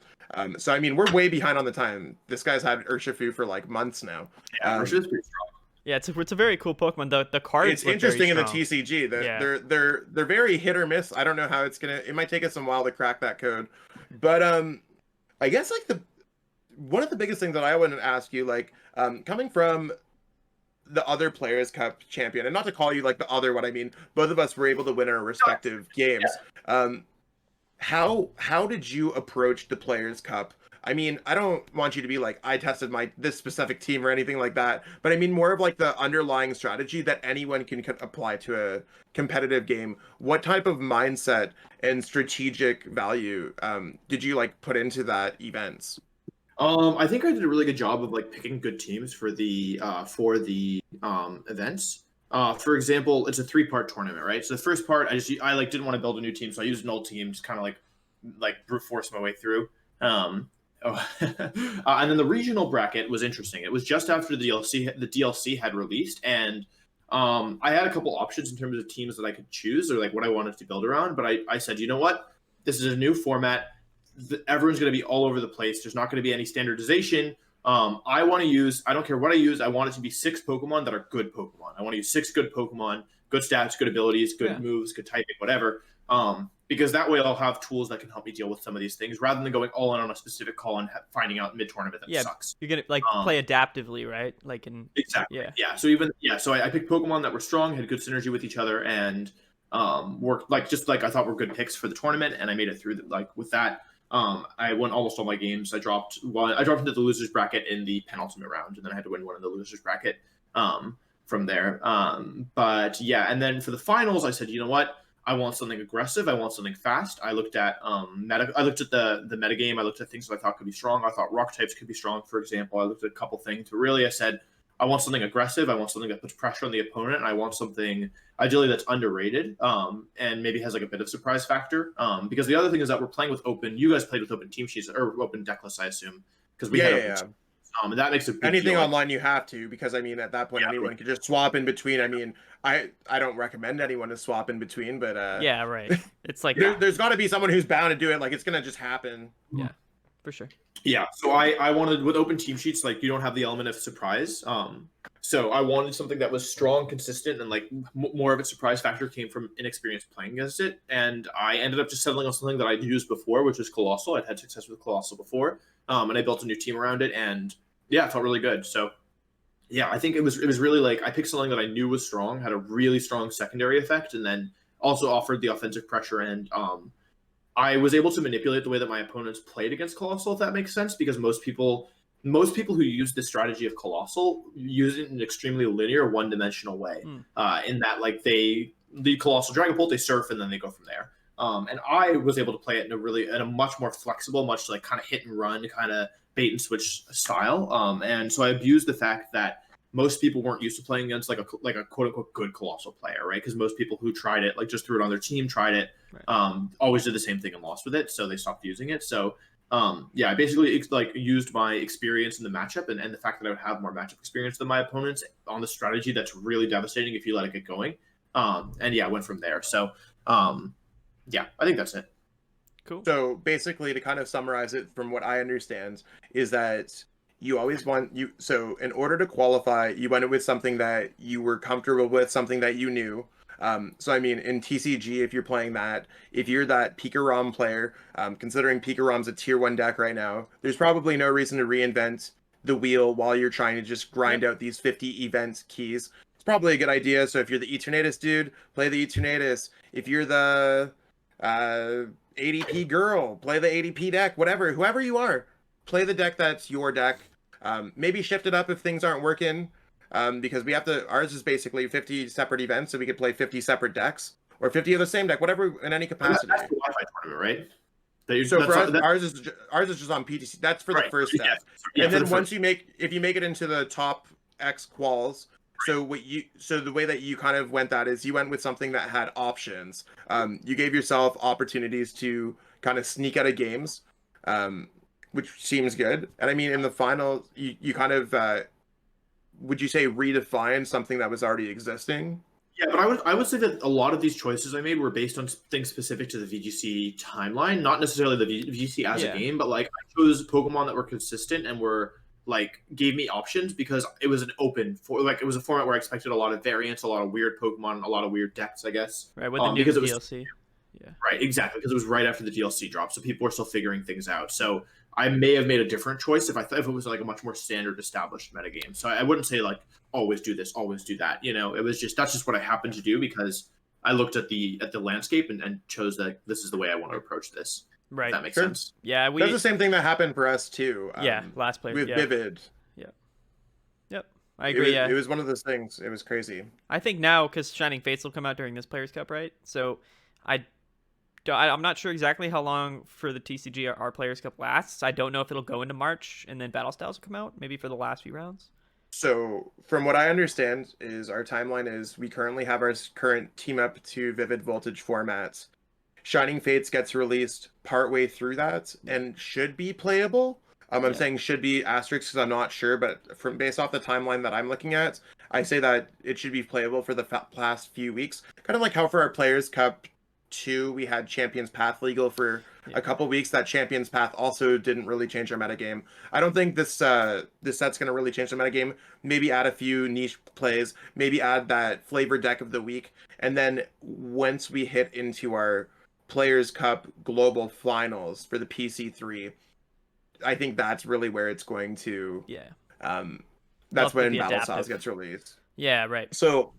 So, I mean, we're way behind on the time. This guy's had Urshifu for like months now. Yeah, Urshifu's pretty strong. Yeah, it's a very cool Pokemon. The cards It's look interesting in very the strong. TCG. Yeah. They're very hit or miss. I don't know how it's gonna. It might take us some while to crack that code. But I guess like one of the biggest things that I want to ask you, like, coming from the other Players Cup champion, and not to call you like the other one, I mean, both of us were able to win our respective games. How did you approach the Players Cup? I mean, I don't want you to be like, I tested this specific team or anything like that, but I mean more of like the underlying strategy that anyone can apply to a competitive game. What type of mindset and strategic value did you like put into that events? I think I did a really good job of like picking good teams for the events. For example, it's a 3-part tournament, right? So the first part, I like didn't want to build a new team, so I used an old team to kind of like brute force my way through. And then the regional bracket was interesting. It was just after the DLC had released, and I had a couple options in terms of teams that I could choose or like what I wanted to build around. But I said, you know what, this is a new format. Everyone's going to be all over the place. There's not going to be any standardization. I want to use, I don't care what I use. I want it to be 6 Pokemon that are good Pokemon. I want to use 6 good Pokemon, good stats, good abilities, good moves, good typing, whatever. Because that way I'll have tools that can help me deal with some of these things rather than going all in on a specific call and finding out mid-tournament that sucks. You're going to like play adaptively, right? Like exactly. Yeah. So I picked Pokemon that were strong, had good synergy with each other, and worked like I thought were good picks for the tournament, and I made it through with that. I won almost all my games. I dropped into the losers bracket in the penultimate round, and then I had to win one in the losers bracket from there. But yeah, and then for the finals, I said, you know what? I want something aggressive. I want something fast. I looked at I looked at the metagame. I looked at things that I thought could be strong. I thought rock types could be strong, for example. I looked at a couple things, but really I said, I want something aggressive. I want something that puts pressure on the opponent. And I want something ideally that's underrated and maybe has like a bit of surprise factor. Because the other thing is that we're playing with open. You guys played with open team sheets or open deck lists, I assume, because we had and that makes a big anything deal. Online you have to, because I mean at that point anyone can just swap in between. I mean, I don't recommend anyone to swap in between, but yeah, right. It's like there's got to be someone who's bound to do it. Like it's gonna just happen. Yeah, for sure. Yeah, so I wanted with open team sheets, like you don't have the element of surprise. So I wanted something that was strong, consistent, and like more of its surprise factor came from inexperience playing against it. And I ended up just settling on something that I'd used before, which was Colossal. I'd had success with Colossal before, and I built a new team around it, and yeah, it felt really good. So yeah, I think it was really like I picked something that I knew was strong, had a really strong secondary effect, and then also offered the offensive pressure. And I was able to manipulate the way that my opponents played against Colossal, if that makes sense, because most people who use this strategy of Colossal use it in an extremely linear, one-dimensional way. In that, like the Colossal Dragon Bolt, they surf and then they go from there. And I was able to play it in a much more flexible, much like kind of hit and run, kind of bait and switch style. And so I abused the fact that most people weren't used to playing against like a quote unquote good Colossal player, right? Because most people who tried it, like just threw it on their team, tried it, always did the same thing and lost with it. So they stopped using it. So yeah, I basically like used my experience in the matchup and the fact that I would have more matchup experience than my opponents on the strategy that's really devastating if you let it get going. And yeah, I went from there. So yeah, I think that's it. Cool. So basically, to kind of summarize it from what I understand, is that you always so in order to qualify, you went with something that you were comfortable with, something that you knew. So I mean, in TCG, if you're playing that, if you're that Pika Rom player, considering Pika Rom's a tier 1 deck right now, there's probably no reason to reinvent the wheel while you're trying to just grind out these 50 event keys. It's probably a good idea. So if you're the Eternatus dude, play the Eternatus. If you're the ADP girl, play the ADP deck. Whoever you are, play the deck that's your deck. Maybe shift it up if things aren't working. Because we have to, ours is basically 50 separate events, so we could play 50 separate decks or 50 of the same deck, whatever in any capacity. That's the Wi-Fi tournament, right? So for us, ours is just on PTC. That's for the first step. Yeah, and then once if you make it into the top X quals, so the way that you kind of went that is you went with something that had options. You gave yourself opportunities to kind of sneak out of games, which seems good. And I mean, in the final, you kind of would you say redefine something that was already existing? Yeah, but I would say that a lot of these choices I made were based on things specific to the VGC timeline, not necessarily the VGC as a game, but like I chose Pokemon that were consistent and were like gave me options because it was an open for like it was a format where I expected a lot of variants, a lot of weird Pokemon, a lot of weird decks, I guess. Right, with the new because DLC. Yeah. Right, exactly, because it was right after the DLC drop, so people were still figuring things out. So I may have made a different choice if if it was like a much more standard established metagame. So I wouldn't say like always do this, always do that. You know, it was just that's just what I happened to do because I looked at the landscape and chose that this is the way I want to approach this. Right. If that makes sense. Yeah, That's the same thing that happened for us too. Last player with Vivid. Yep. I agree. It was one of those things. It was crazy. I think now because Shining Fates will come out during this Players Cup, right? So I'm not sure exactly how long for the TCG our Players Cup lasts. I don't know if it'll go into March and then Battle Styles will come out, maybe for the last few rounds. So, from what I understand, is our timeline is we currently have our current Team Up to Vivid Voltage formats. Shining Fates gets released partway through that and should be playable. I'm saying should be asterisk because I'm not sure, but from based off the timeline that I'm looking at, I say that it should be playable for the past few weeks. Kind of like how for our Players Cup 2, we had Champions Path legal for a couple weeks. That Champions Path also didn't really change our metagame. I don't think this set's going to really change the metagame. Maybe add a few niche plays, maybe add that flavor deck of the week, and then once we hit into our Players Cup Global Finals for the PC3, I think that's really where it's going to... that's when Battle Styles gets released. Yeah, right. So...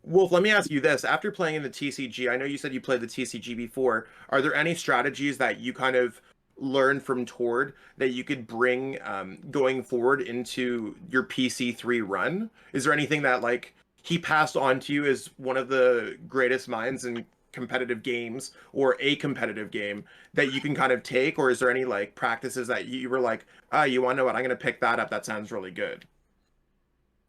Wolf, let me ask you this. After playing in the TCG, I know you said you played the TCG before. Are there any strategies that you kind of learned from Tord that you could bring going forward into your PC3 run? Is there anything that like he passed on to you as one of the greatest minds in competitive games or a competitive game that you can kind of take? Or is there any like practices that you were like, you want to know what? I'm going to pick that up. That sounds really good.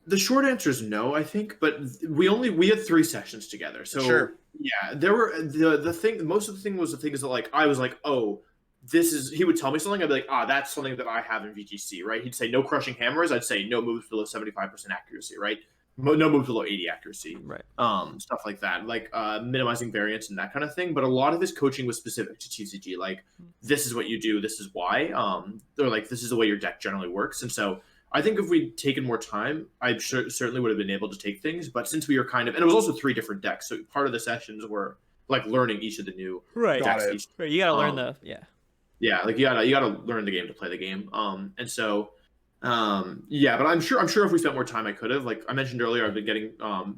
The short answer is no, I think, but we had 3 sessions together. So sure. Yeah, there were the thing, most of the thing was the things that like I was like, oh, this is, he would tell me something, I'd be like, that's something that I have in VGC, right? He'd say no crushing hammers, I'd say no moves below 75% accuracy, right? No moves below 80 accuracy. Right. Stuff like that, like minimizing variance and that kind of thing. But a lot of his coaching was specific to TCG, like this is what you do, this is why, or like this is the way your deck generally works. And so I think if we'd taken more time, I certainly would have been able to take things. But since we were kind of, and it was also 3 different decks, so part of the sessions were like learning each of the new decks. Right, you gotta learn like you gotta learn the game to play the game. And so, but I'm sure if we spent more time, I could have. Like I mentioned earlier, I've been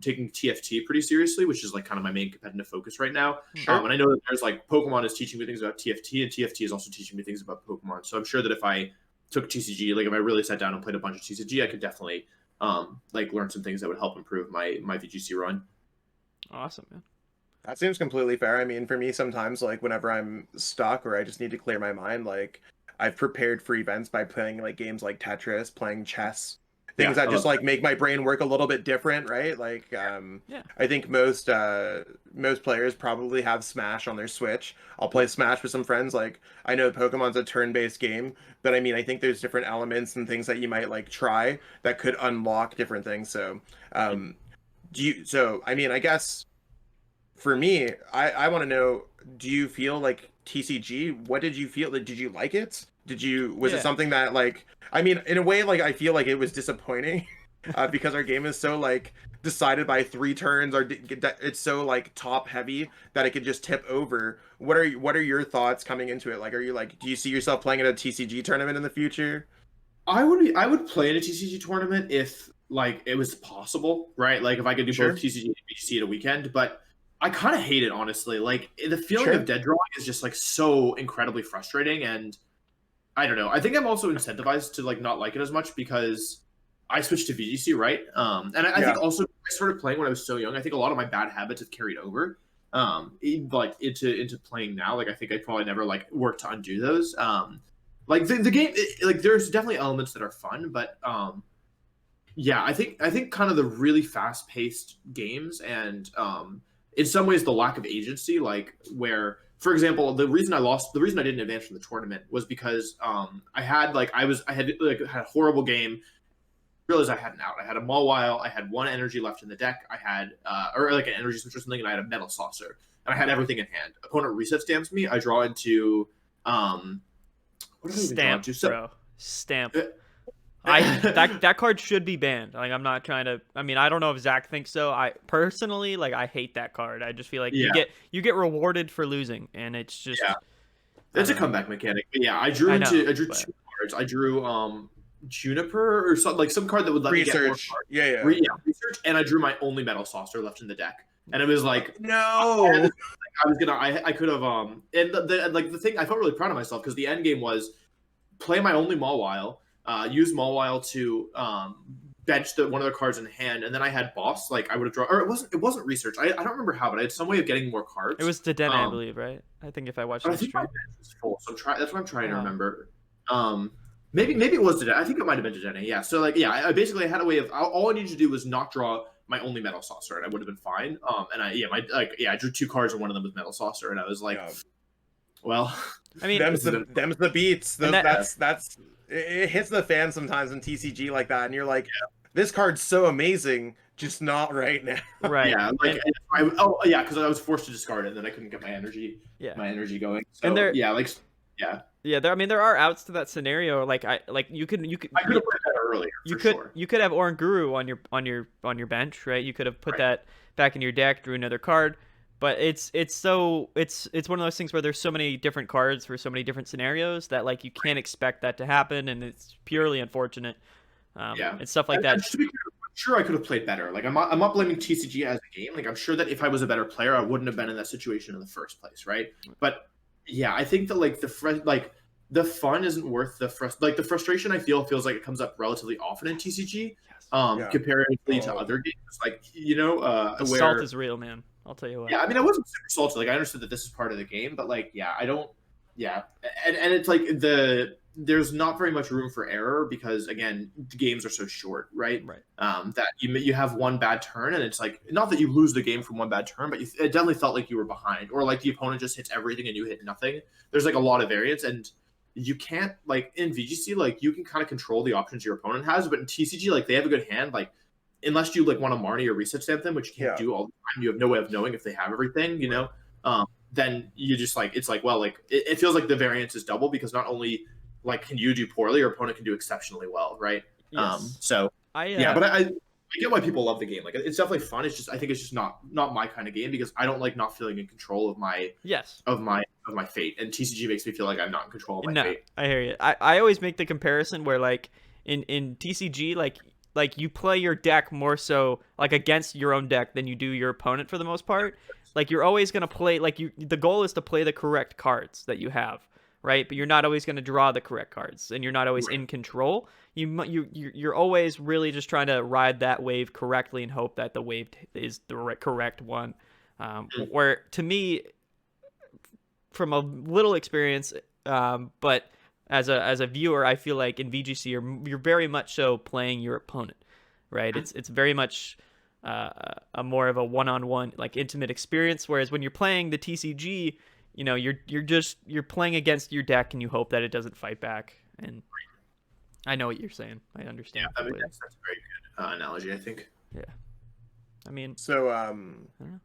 taking TFT pretty seriously, which is like kind of my main competitive focus right now. Sure. And I know that there's like Pokemon is teaching me things about TFT, and TFT is also teaching me things about Pokemon. So I'm sure that if I took TCG, like if I really sat down and played a bunch of TCG, I could definitely like learn some things that would help improve my VGC run. Awesome, man. That seems completely fair. I mean, for me, sometimes like whenever I'm stuck or I just need to clear my mind, like I've prepared for events by playing like games like Tetris, playing chess, things that just like make my brain work a little bit different, right? Like I think most players probably have Smash on their Switch. I'll play Smash with some friends. Like I know Pokemon's a turn-based game, but I mean I think there's different elements and things that you might like try that could unlock different things. So I mean I guess for me, I want to know, do you feel like TCG, what did you feel? Did you like it? Was it something that like, I mean, in a way, like I feel like it was disappointing because our game is so like decided by 3 turns, or it's so like top heavy that it could just tip over. What are your thoughts coming into it? Like, are you like, do you see yourself playing at a TCG tournament in the future? I would play in a TCG tournament if like it was possible, right? Like if I could do both TCG and VGC at a weekend, but I kind of hate it, honestly. Like the feeling of dead drawing is just like so incredibly frustrating, and I don't know. I think I'm also incentivized to like not like it as much because I switched to VGC, right? And I think also I started playing when I was so young. I think a lot of my bad habits have carried over, like into playing now. Like I think I probably never like worked to undo those. Like the game, like there's definitely elements that are fun, but I think kind of the really fast paced games and in some ways the lack of agency, like where, for example, the reason I didn't advance from the tournament was because I had a horrible game, realized I had an out. I had a Mawile, I had one energy left in the deck, I had or like an energy switch or something, and I had a Metal Saucer, and I had everything in hand. Opponent reset stamps me. I draw into what did I even draw Stamp, into? So, bro. Stamp. That card should be banned. Like, I'm not trying to. I mean, I don't know if Zach thinks so. I personally, like, I hate that card. I just feel like you get rewarded for losing, and it's just. Yeah. It's a comeback mechanic. But yeah, I drew two cards. I drew Juniper or something, like some card that would let me get more cards. Yeah, research, and I drew my only Metal Saucer left in the deck, and it was like no. I could have and the thing, I felt really proud of myself because the end game was play my only Mawile, use Mawile to bench one of the cards in hand, and then I had Boss. Like I would have drawn, or it wasn't research. I don't remember how, but I had some way of getting more cards. It was Dedenne, I believe, right? I think if I watched the stream, my bench was full, so that's what I'm trying to remember. Maybe it was Dedenne. I think it might have been Dedenne. Yeah. So like I basically had a way of all I needed to do was not draw my only Metal Saucer, and I would have been fine. And I drew two cards, and one of them was Metal Saucer, and I was like, well, I mean, them's the beats. That's it hits the fan sometimes in TCG like that, and you're like, this card's so amazing, just not right now. Right. Yeah. Like because I was forced to discard it, and then I couldn't get my energy going. So, and there, Yeah, there are outs to that scenario. Like you could. I could have played that earlier. You could have Oranguru on your bench, right? You could have put that back in your deck, drew another card. But it's one of those things where there's so many different cards for so many different scenarios that like you can't expect that to happen, and it's purely unfortunate. And stuff like that. To be clear, I'm sure I could have played better. Like I'm not blaming TCG as a game. Like I'm sure that if I was a better player, I wouldn't have been in that situation in the first place, right? But yeah, I think that like the fun isn't worth the frustration. I feels like it comes up relatively often in TCG, comparatively to other games. Like the salt is real, man. I'll tell you what. Yeah, I mean, I wasn't super salty. Like I understood that this is part of the game, but like, I don't. Yeah, and it's like there's not very much room for error because again, the games are so short, right? Right. That you have one bad turn, and it's like not that you lose the game from one bad turn, but it definitely felt like you were behind, or like the opponent just hits everything and you hit nothing. There's like a lot of variance, and you can't like in VGC, like you can kind of control the options your opponent has, but in TCG, like they have a good hand, like unless you like want to Marnie or reset stamp them, which you can't do all the time. You have no way of knowing if they have everything, then you just like it's like it feels like the variance is double because not only like can you do poorly, your opponent can do exceptionally well, right? Yes. But I get why people love the game. Like it's definitely fun. It's just I think it's just not my kind of game because I don't like not feeling in control of my fate, and TCG makes me feel like I'm not in control of my fate. I hear you. I always make the comparison where like in TCG like you play your deck more so like against your own deck than you do your opponent for the most part. Like you're always going to play the goal is to play the correct cards that you have, right? But you're not always going to draw the correct cards, and you're not always in control. You're always really just trying to ride that wave correctly and hope that the wave is the correct one. Where to me, from a little experience, but as a viewer, I feel like in VGC you're very much so playing your opponent, right? It's very much a more of a one-on-one like intimate experience. Whereas when you're playing the TCG, you're playing against your deck and you hope that it doesn't fight back. And I know what you're saying. I understand. Yeah, I mean, that's a very good analogy, I think. Yeah. I mean, so I don't know.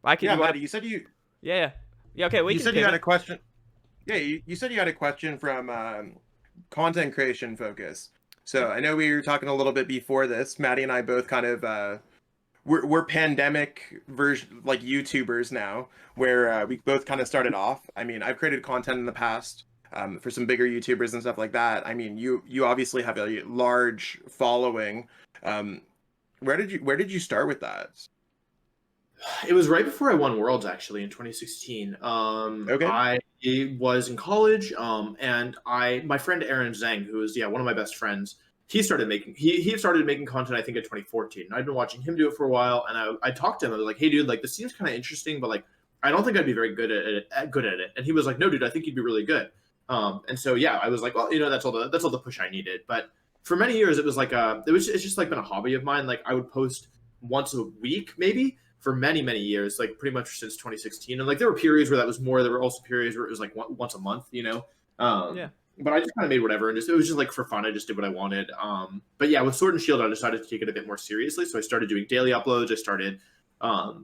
I can. Yeah, Maddy, you said you. Yeah. Okay. You said you had a question. Yeah, you said you had a question from content creation focus. So I know we were talking a little bit before this. Maddy and I both kind of we're pandemic version like YouTubers now, where we both kind of started off. I mean, I've created content in the past for some bigger YouTubers and stuff like that. I mean, you obviously have a large following. Where did you start with that? It was right before I won Worlds, actually, in 2016. Okay. I was in college, and my friend Aaron Zhang, who is one of my best friends, he started making content, I think, in 2014. I'd been watching him do it for a while, and I talked to him. I was like, "Hey, dude, like this seems kind of interesting, but like I don't think I'd be very good at it." And he was like, "No, dude, I think you'd be really good." And so I was like, "Well, that's all the push I needed." But for many years, it was like it's just like been a hobby of mine. Like I would post once a week, maybe. For many, many years, like pretty much since 2016. And like there were periods where that was more. There were also periods where it was like once a month, but I just kind of made whatever, and it was just like for fun. I just did what I wanted. But yeah, with Sword and Shield, I decided to take it a bit more seriously. So I started doing daily uploads. I started,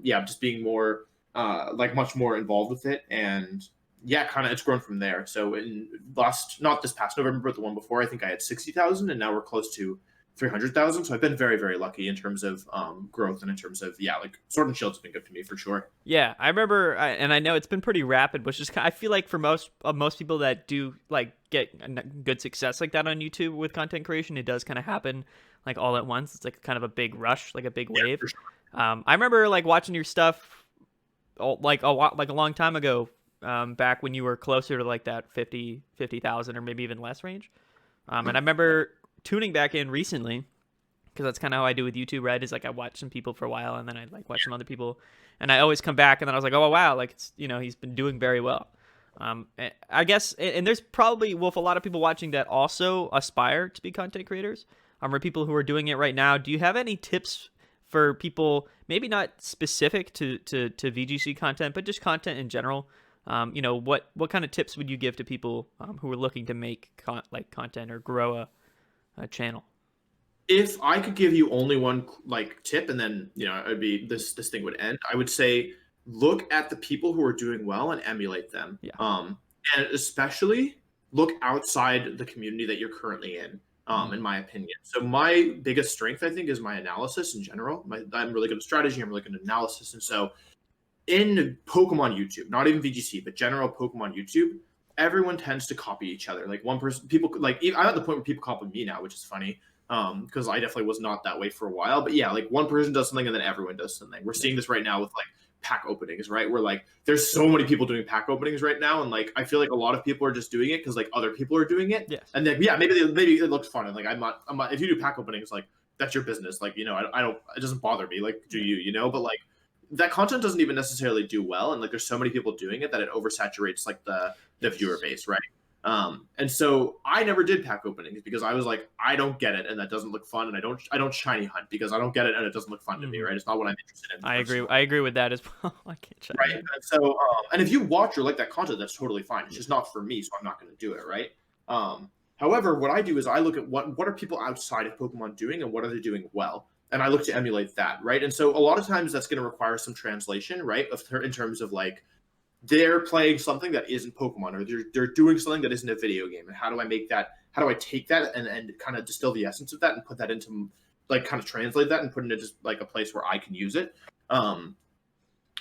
just being more, much more involved with it, and yeah, kind of it's grown from there. So not this past November, but the one before, I think I had 60,000, and now we're close to 300,000. So I've been very, very lucky in terms of growth, and in terms of like Sword and Shield's been good for me for sure. Yeah, I remember, and I know it's been pretty rapid, but just I feel like for most people that do like get good success like that on YouTube with content creation, it does kind of happen like all at once. It's like kind of a big rush, like a big wave. For sure. I remember like watching your stuff like a long time ago, back when you were closer to like that 50,000 or maybe even less range. And I remember tuning back in recently, because that's kind of how I do with YouTube, right? Is like I watch some people for a while, and then I like watch some other people, and I always come back, and then I was like, oh wow, like it's, he's been doing very well. I guess, and there's probably, Wolf, a lot of people watching that also aspire to be content creators, or people who are doing it right now. Do you have any tips for people, maybe not specific to VGC content, but just content in general? What kind of tips would you give to people who are looking to make content or grow a channel? If I could give you only one like tip, and then it would be this thing would end, I would say look at the people who are doing well and emulate them. Yeah. And especially look outside the community that you're currently in. In my opinion. So my biggest strength, I think, is my analysis in general. I'm really good at strategy. I'm really good at analysis. And so in Pokemon YouTube, not even VGC, but general Pokemon YouTube, everyone tends to copy each other. Like one person, people like, I'm at the point where people copy me now, which is funny. Because I definitely was not that way for a while. But yeah, like one person does something and then everyone does something. We're seeing this right now with like pack openings, right? Where like there's so many people doing pack openings right now, and like I feel like a lot of people are just doing it because like other people are doing it. Yes. And then maybe it looks fun, and like I'm not if you do pack openings, like that's your business. Like I don't, it doesn't bother me. Like do you but like that content doesn't even necessarily do well, and like there's so many people doing it that it oversaturates like the viewer base, right? And so I never did pack openings because I was like, I don't get it, and that doesn't look fun, and I don't shiny hunt because I don't get it, and it doesn't look fun to me, right? It's not what I'm interested in. I agree with that as well. I can't shiny right. And so, and if you watch or like that content, that's totally fine. It's just not for me, so I'm not going to do it, right? However, what I do is I look at what are people outside of Pokemon doing, and what are they doing well, and I look to emulate that, right? And so a lot of times that's going to require some translation, right? In terms of like, they're playing something that isn't Pokemon, or they're doing something that isn't a video game. And how do I take that and kind of distill the essence of that and put that into like kind of translate that and put it into just like a place where I can use it. And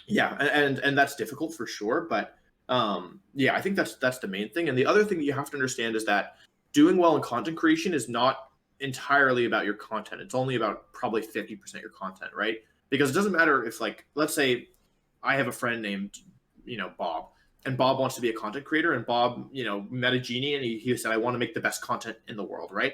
that's difficult for sure. But I think that's the main thing. And the other thing that you have to understand is that doing well in content creation is not entirely about your content. It's only about probably 50% your content, right? Because it doesn't matter if like, let's say I have a friend named Bob, and Bob wants to be a content creator, and Bob, met a genie, and he said, I want to make the best content in the world, right?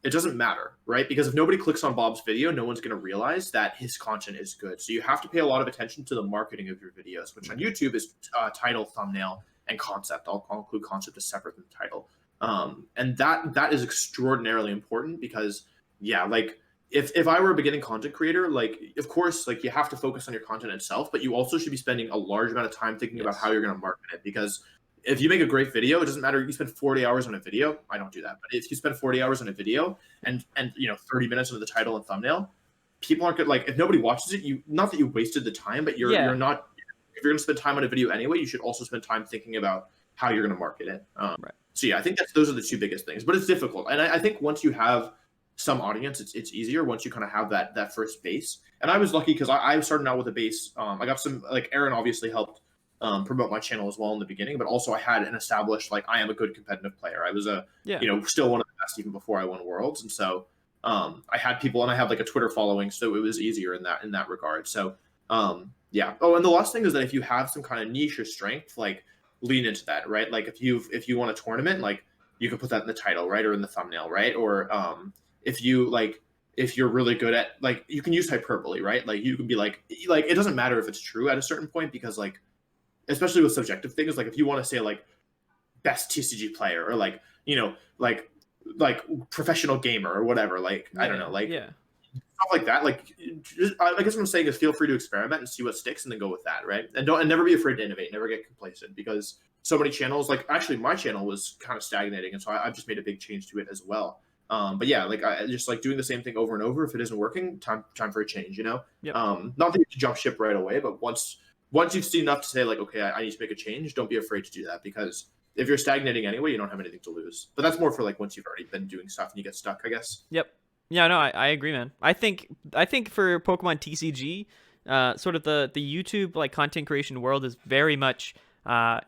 It doesn't matter, right? Because if nobody clicks on Bob's video, no one's going to realize that his content is good. So you have to pay a lot of attention to the marketing of your videos, which on YouTube is title, thumbnail, and concept. I'll include concept as separate than title. And that is extraordinarily important because, like, if I were a beginning content creator, like, of course, like, you have to focus on your content itself, but you also should be spending a large amount of time thinking about how you're going to market it. Because if you make a great video, it doesn't matter. You spend 40 hours on a video. I don't do that. But if you spend 40 hours on a video and 30 minutes into the title and thumbnail, people aren't good. Like, if nobody watches it, not that you wasted the time, but you're not, if you're going to spend time on a video anyway, you should also spend time thinking about how you're going to market it. Right. So yeah, I think those are the two biggest things, but it's difficult. And I think once you have some audience, it's easier once you kind of have that first base. And I was lucky because I started out with a base. I got some, like, Aaron obviously helped promote my channel as well in the beginning, but also I had an established, like, I am a good competitive player. I was still one of the best even before I won Worlds. And so I had people, and I have like a Twitter following, so it was easier in that regard. So yeah. Oh, and the last thing is that if you have some kind of niche or strength, like, lean into that, right? Like, if you want a tournament, like, you can put that in the title, right, or in the thumbnail, right? Or if you're really good at, like, you can use hyperbole, right? Like, you can be like it doesn't matter if it's true at a certain point, because, like, especially with subjective things, like, if you want to say, like, best TCG player, or like professional gamer or whatever, like, I don't know, like, stuff like that. Like, I guess what I'm saying is feel free to experiment and see what sticks, and then go with that, right? And never be afraid to innovate. Never get complacent, because so many channels, like actually my channel was kind of stagnating, and so I've just made a big change to it as well. But yeah, like I just like doing the same thing over and over. If it isn't working, time for a change. Yep. Not that you have to jump ship right away, but once you've seen enough to say like, okay, I need to make a change, don't be afraid to do that, because if you're stagnating anyway, you don't have anything to lose. But that's more for like once you've already been doing stuff and you get stuck, I guess. Yep. Yeah, no, I agree, man. I think for Pokemon TCG, sort of the YouTube like content creation world is very much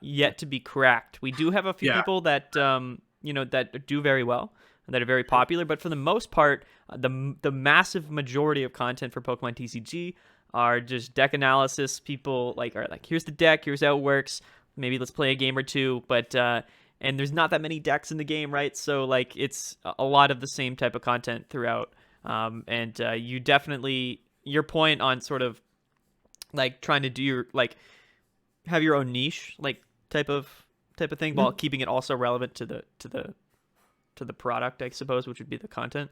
yet to be cracked. We do have a few people that that do very well and that are very popular, but for the most part, the massive majority of content for Pokemon TCG are just deck analysis. People are like, here's the deck, here's how it works. Maybe let's play a game or two, but and there's not that many decks in the game, right? So like it's a lot of the same type of content throughout. And you definitely, your point on sort of like trying to do your like have your own niche like type of thing while keeping it also relevant to the product, I suppose, which would be the content.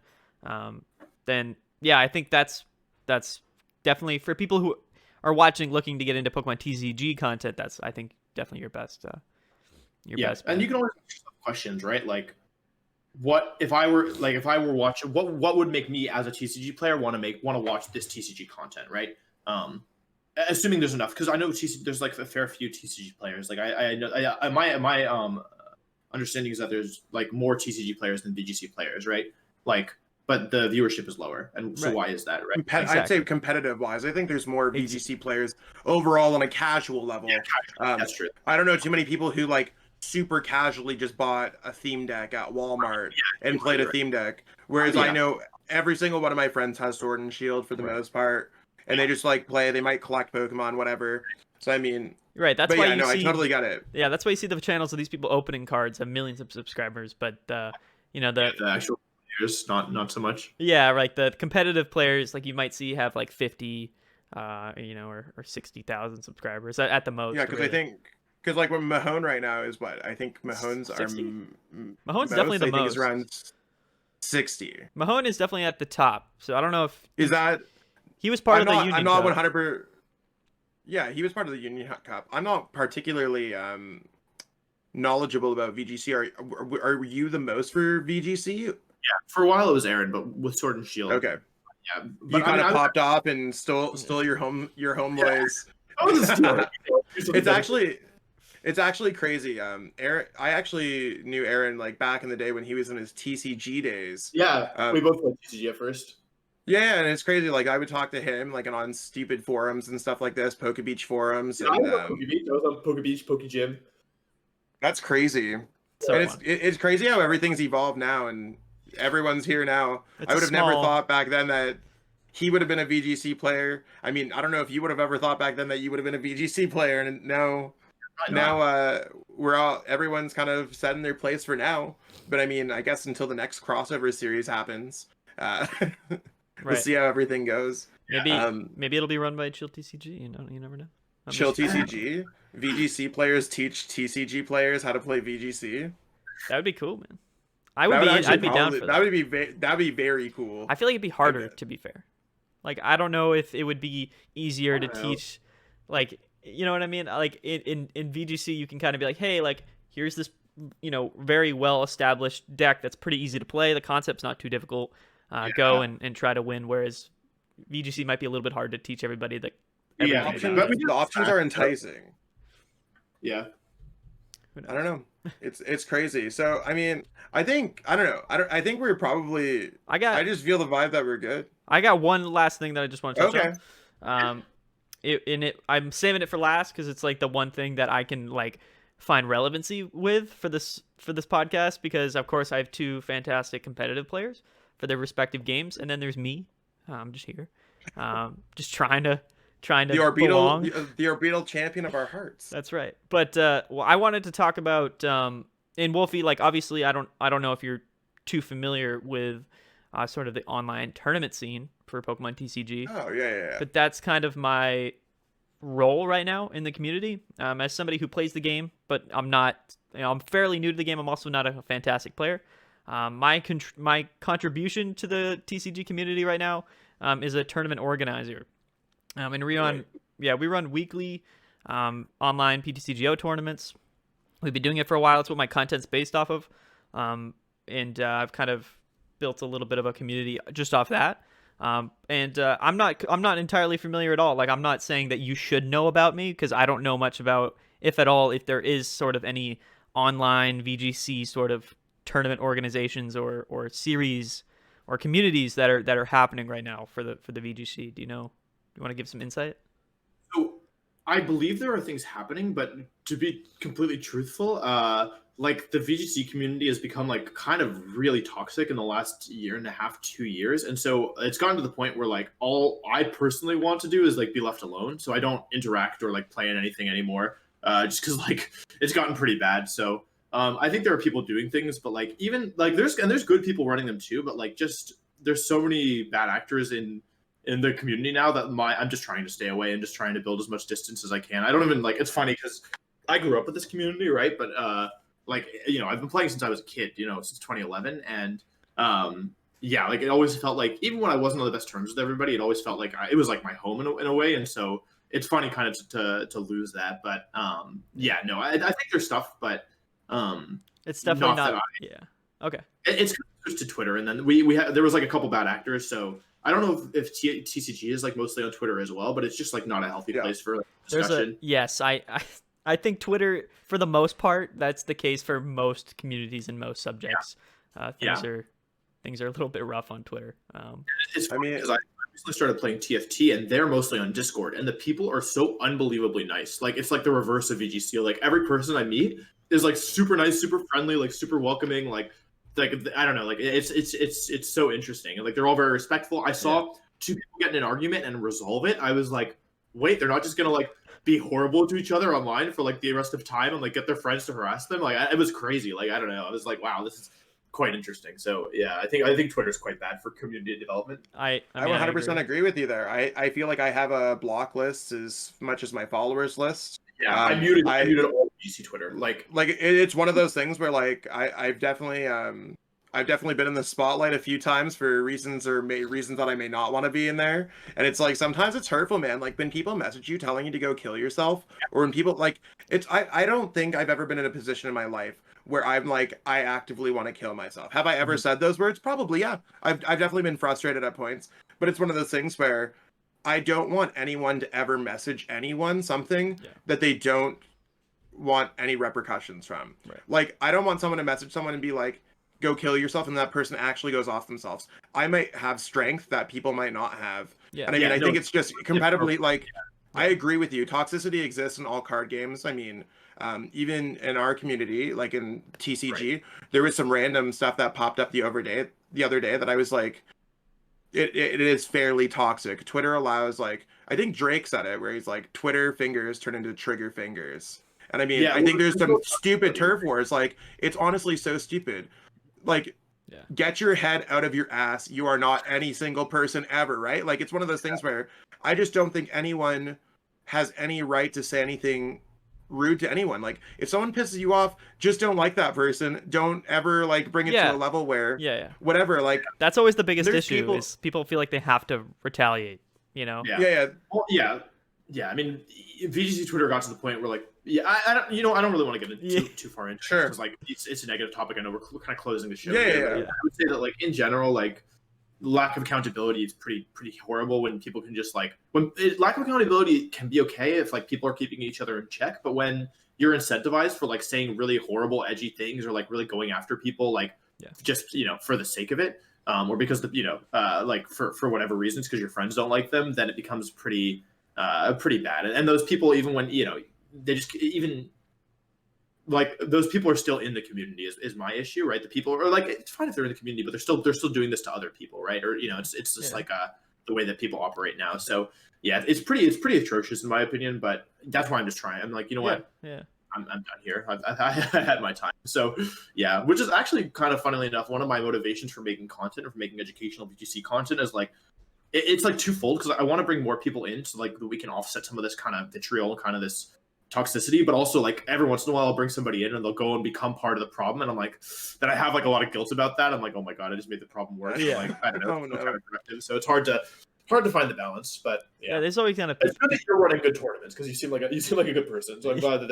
Then yeah, I think that's definitely for people who are watching looking to get into Pokemon TCG content. That's, I think, definitely your best best bet. And you can always ask yourself questions, right? Like, what if I were watching, what would make me as a TCG player want to watch this TCG content, right? Assuming there's enough, because I know there's like a fair few TCG players. Like I know my understanding is that there's like more TCG players than VGC players, right? Like, but the viewership is lower, and so why is that, right? Exactly. I'd say competitive wise, I think there's more VGC players overall on a casual level. Yeah, that's true. I don't know too many people who like super casually just bought a theme deck at Walmart and played a theme deck, whereas I know every single one of my friends has Sword and Shield for the most part, and they just like play. They might collect Pokemon, whatever. So I mean, right? That's why I totally got it. Yeah, that's why you see the channels of these people opening cards have millions of subscribers, but the actual players, not so much. Yeah, right. The competitive players, like you might see, have like 50, or 60,000 subscribers at the most. Yeah, because really. I think like when Mahone right now is what I think Mahone's 60? are Mahone's definitely the I think most. is around 60. Mahone is definitely at the top. So I don't know if is that he was part of the Union I'm not Cup. 100%. Yeah, he was part of the Union Cup. I'm not particularly knowledgeable about VGC. Are you the most for VGC? Yeah, for a while it was Aaron, but with Sword and Shield. Okay. Yeah, but you kind of popped off and stole your homeboys. It's actually crazy. Aaron, I actually knew Aaron like back in the day when he was in his TCG days. Yeah, we both played TCG at first. Yeah, and it's crazy. Like I would talk to him like on stupid forums and stuff like this, Poke Beach forums. Yeah, and, I was on Poke Beach, Poke Gym. That's crazy. So and it's crazy how everything's evolved now, and everyone's here now. I would have never thought back then that he would have been a VGC player. I mean, I don't know if you would have ever thought back then that you would have been a VGC player, and now everyone's kind of set in their place for now. But I mean, I guess until the next crossover series happens, we'll see how everything goes. Maybe it'll be run by Chill TCG. You never know. Chill TCG. VGC players teach TCG players how to play VGC. That would be cool, man. I'd be down for that. That'd be very cool. I feel like it'd be harder, to be fair. Like I don't know if it would be easier to teach, like, you know what I mean? Like in VGC you can kind of be like, hey, like here's this, very well established deck that's pretty easy to play. The concept's not too difficult. Go and try to win. Whereas VGC might be a little bit hard to teach everybody that. The options are enticing. Yeah. I don't know. It's crazy. So I mean, I think I think we're probably. I just feel the vibe that we're good. I got one last thing that I just want to touch on. I'm saving it for last because it's like the one thing that I can like find relevancy with for this podcast, because of course I have two fantastic competitive players for their respective games, and then there's me. I'm just here, just trying to belong. The orbital champion of our hearts. That's right. But I wanted to talk about in Wolfey, like obviously I don't know if you're too familiar with sort of the online tournament scene for Pokemon TCG. Oh yeah. But that's kind of my role right now in the community, as somebody who plays the game, but I'm not. I'm fairly new to the game. I'm also not a fantastic player. My contribution to the TCG community right now is a tournament organizer. And we run weekly online PTCGO tournaments. We've been doing it for a while. It's what my content's based off of. And I've kind of built a little bit of a community just off that. I'm not entirely familiar at all. Like, I'm not saying that you should know about me, because I don't know much about, if at all, if there is sort of any online VGC sort of tournament organizations or series or communities that are happening right now for the VGC. Do you know? You want to give some insight? So I believe there are things happening, but to be completely truthful, like the VGC community has become like kind of really toxic in the last year and a half, 2 years. And so it's gotten to the point where like all I personally want to do is like be left alone. So I don't interact or like play in anything anymore, just because like it's gotten pretty bad. So I think there are people doing things, but like even like there's good people running them too, but like just there's so many bad actors in the community now that I'm just trying to stay away and just trying to build as much distance as I can. I don't even like, it's funny because I grew up with this community, right? But like, you know, I've been playing since I was a kid, you know, since 2011. And yeah, like it always felt like, even when I wasn't on the best terms with everybody, it always felt like it was like my home in a way. And so it's funny kind of to lose that. But yeah, no, I think there's stuff, but it's definitely not yeah. Okay. It's switched to Twitter. And then there was like a couple bad actors. So I don't know if TCG is like mostly on Twitter as well, but it's just like not a healthy place for like, discussion. Yes, I think Twitter, for the most part, that's the case for most communities and most subjects. Things are a little bit rough on Twitter. It's funny because I recently started playing TFT, and they're mostly on Discord, and the people are so unbelievably nice. Like it's like the reverse of VGC. Like every person I meet is like super nice, super friendly, like super welcoming. Like I don't know, like it's so interesting, and like they're all very respectful. I saw two people get in an argument and resolve it. I was like, wait, they're not just gonna like be horrible to each other online for like the rest of time and like get their friends to harass them. Like it was crazy. Like I don't know. I was like, wow, this is quite interesting. So yeah, I think Twitter's quite bad for community development. I 100% agree with you there. I feel like I have a block list as much as my followers list. Yeah, I muted all VGC Twitter. Like it's one of those things where like I've definitely been in the spotlight a few times for reasons that I may not want to be in there. And it's like, sometimes it's hurtful, man. Like when people message you telling you to go kill yourself, or when people like, I don't think I've ever been in a position in my life where I'm like, I actively want to kill myself. Have I ever said those words? Probably, yeah. I've definitely been frustrated at points, but it's one of those things where I don't want anyone to ever message anyone something that they don't want any repercussions from. Right. Like, I don't want someone to message someone and be like, go kill yourself, and that person actually goes off themselves. I might have strength that people might not have. And I mean, I think it's just competitively, like, I agree with you. Toxicity exists in all card games. I mean, even in our community, like in TCG, there was some random stuff that popped up the other day that I was like, it is fairly toxic. Twitter allows, like, I think Drake said it, where he's like, Twitter fingers turn into trigger fingers. And I mean, I think there's some stupid turf wars. Like, it's honestly so stupid. Like, get your head out of your ass. You are not any single person ever, right? Like, it's one of those things where I just don't think anyone has any right to say anything rude to anyone. Like, if someone pisses you off, just don't like that person. Don't ever like bring it to a level where whatever. Like, that's always the biggest issue is people feel like they have to retaliate, you know? I mean, VGC Twitter got to the point where like, I don't really want to get too far into it because like it's a negative topic. I know we're kind of closing the show. I would say that like in general, like lack of accountability is pretty horrible when people can just like lack of accountability can be okay if like people are keeping each other in check, but when you're incentivized for like saying really horrible, edgy things or like really going after people like just for the sake of it, or because like for whatever reasons because your friends don't like them, then it becomes pretty bad. And those people, even when they just even like those people are still in the community is my issue, right? The people are like, it's fine if they're in the community, but they're still doing this to other people, right? Or it's just like the way that people operate now. So yeah, it's pretty atrocious in my opinion, but that's why I'm just trying. I'm like, you know what? I'm done here. I had my time. So yeah, which is actually kind of funnily enough, one of my motivations for making content or for making educational VGC content is like, it's like twofold because I want to bring more people in so like we can offset some of this kind of vitriol, kind of this toxicity, but also like every once in a while I'll bring somebody in and they'll go and become part of the problem, and I'm like, then I have like a lot of guilt about that. I'm like, oh my god, I just made the problem worse. Yeah. Like, I don't know, Oh, it's no. counterproductive. So it's hard to find the balance. But Yeah, there's always kind of. it's good that you're running good tournaments because you seem like a good person. So I'm glad that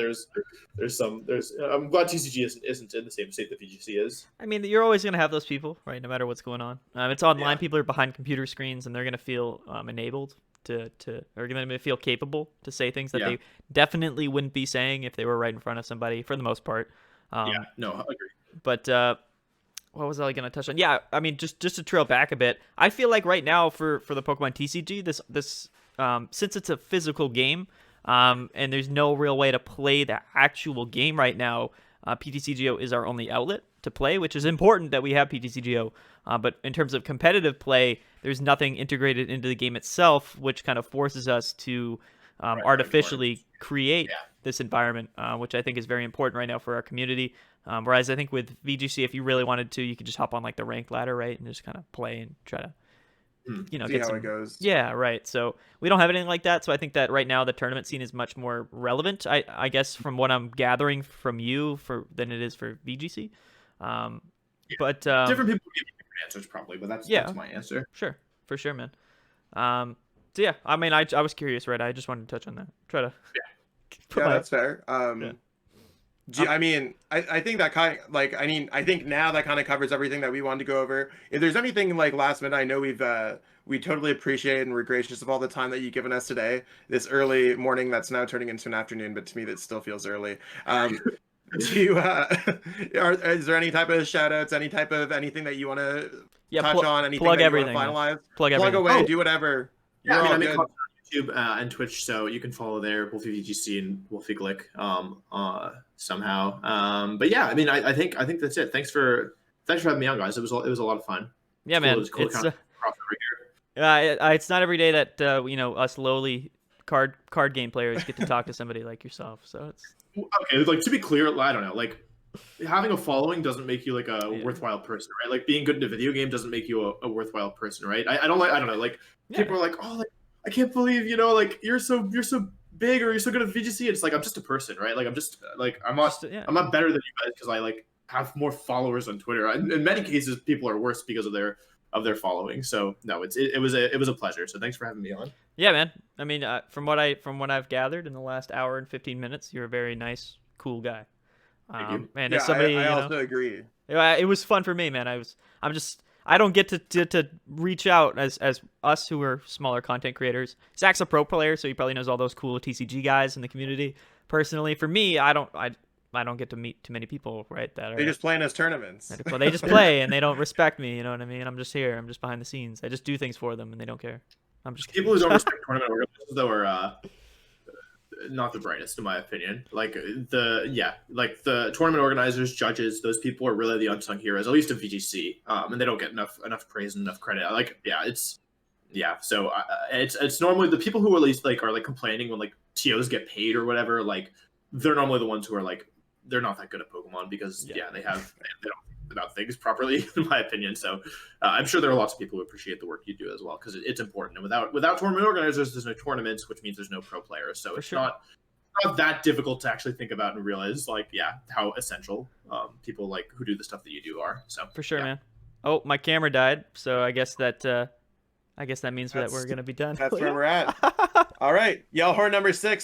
I'm glad TCG isn't in the same state that VGC is. I mean, you're always gonna have those people, right? No matter what's going on. It's online. Yeah. People are behind computer screens, and they're gonna feel enabled to or gonna feel capable to say things that they definitely wouldn't be saying if they were right in front of somebody. For the most part. Yeah. No, I agree. But what was I going to touch on? Yeah, I mean, just to trail back a bit, I feel like right now for the Pokemon TCG, this since it's a physical game, and there's no real way to play the actual game right now, PTCGO is our only outlet to play, which is important that we have PTCGO. But in terms of competitive play, there's nothing integrated into the game itself, which kind of forces us to artificially create this environment, which I think is very important right now for our community. Whereas I think with VGC, if you really wanted to, you could just hop on like the ranked ladder, right, and just kind of play and try to, See get how some. it goes. Yeah, right. So we don't have anything like that. So I think that right now the tournament scene is much more relevant, I guess, from what I'm gathering from you than it is for VGC. But Different people give different answers probably, but that's my answer. Sure, for sure, man. So yeah, I mean, I was curious, right? I just wanted to touch on that. Try to. That's fair. I mean, I think that I think now that kind of covers everything that we wanted to go over. If there's anything like last minute, I know we totally appreciate and we're gracious of all the time that you've given us today, this early morning that's now turning into an afternoon, but to me that still feels early. Do you, is there any type of shout outs, any type of anything that you want to touch on, anything plug that everything, you want to finalize? Plug everything. Plug away, do whatever. Yeah, You're I all make good. content on YouTube and Twitch, so you can follow there, WolfeyVGC and Wolfe Glick, somehow. But yeah, I mean, I think that's it. Thanks for having me on, guys. It was a lot of fun. Yeah, man. It was cool It's to crossover here. it's not every day that us lowly card game players get to talk to somebody like yourself. So it's Okay, like to be clear, I don't know, like having a following doesn't make you like a worthwhile person, right? Like being good in a video game doesn't make you a worthwhile person, right? I don't know, like people are like, oh, like I can't believe, like you're so big or you're so good at VGC. It's like I'm just a person, right? Like I'm just like I'm not better than you guys because I like have more followers on Twitter. In many cases, people are worse because of their following. So no, it was a pleasure. So thanks for having me on. Yeah, man. I mean, from what I've gathered in the last hour and 15 minutes, you're a very nice, cool guy. Thank you. And as somebody, I also agree. It was fun for me, man. I don't get to reach out as us who are smaller content creators. Zach's a pro player, so he probably knows all those cool TCG guys in the community. Personally, for me, I don't get to meet too many people, right? They just play in his tournaments. Well, they just play and they don't respect me. You know what I mean? I'm just here. I'm just behind the scenes. I just do things for them and they don't care. I'm just people who don't respect tournament organizers though are not the brightest in my opinion. Like the tournament organizers, judges, those people are really the unsung heroes, at least of VGC, and they don't get enough praise and enough credit. So it's normally the people who at least like are like complaining when like TOs get paid or whatever. Like they're normally the ones who are like they're not that good at Pokemon because they don't think about things properly, in my opinion. So I'm sure there are lots of people who appreciate the work you do as well because it's important. And without tournament organizers, there's no tournaments, which means there's no pro players. So it's not that difficult to actually think about and realize how essential people like who do the stuff that you do are. So for sure, man. Oh, my camera died, so I guess that means that we're gonna be done. That's where we're at. All right, Yell Horn number 6.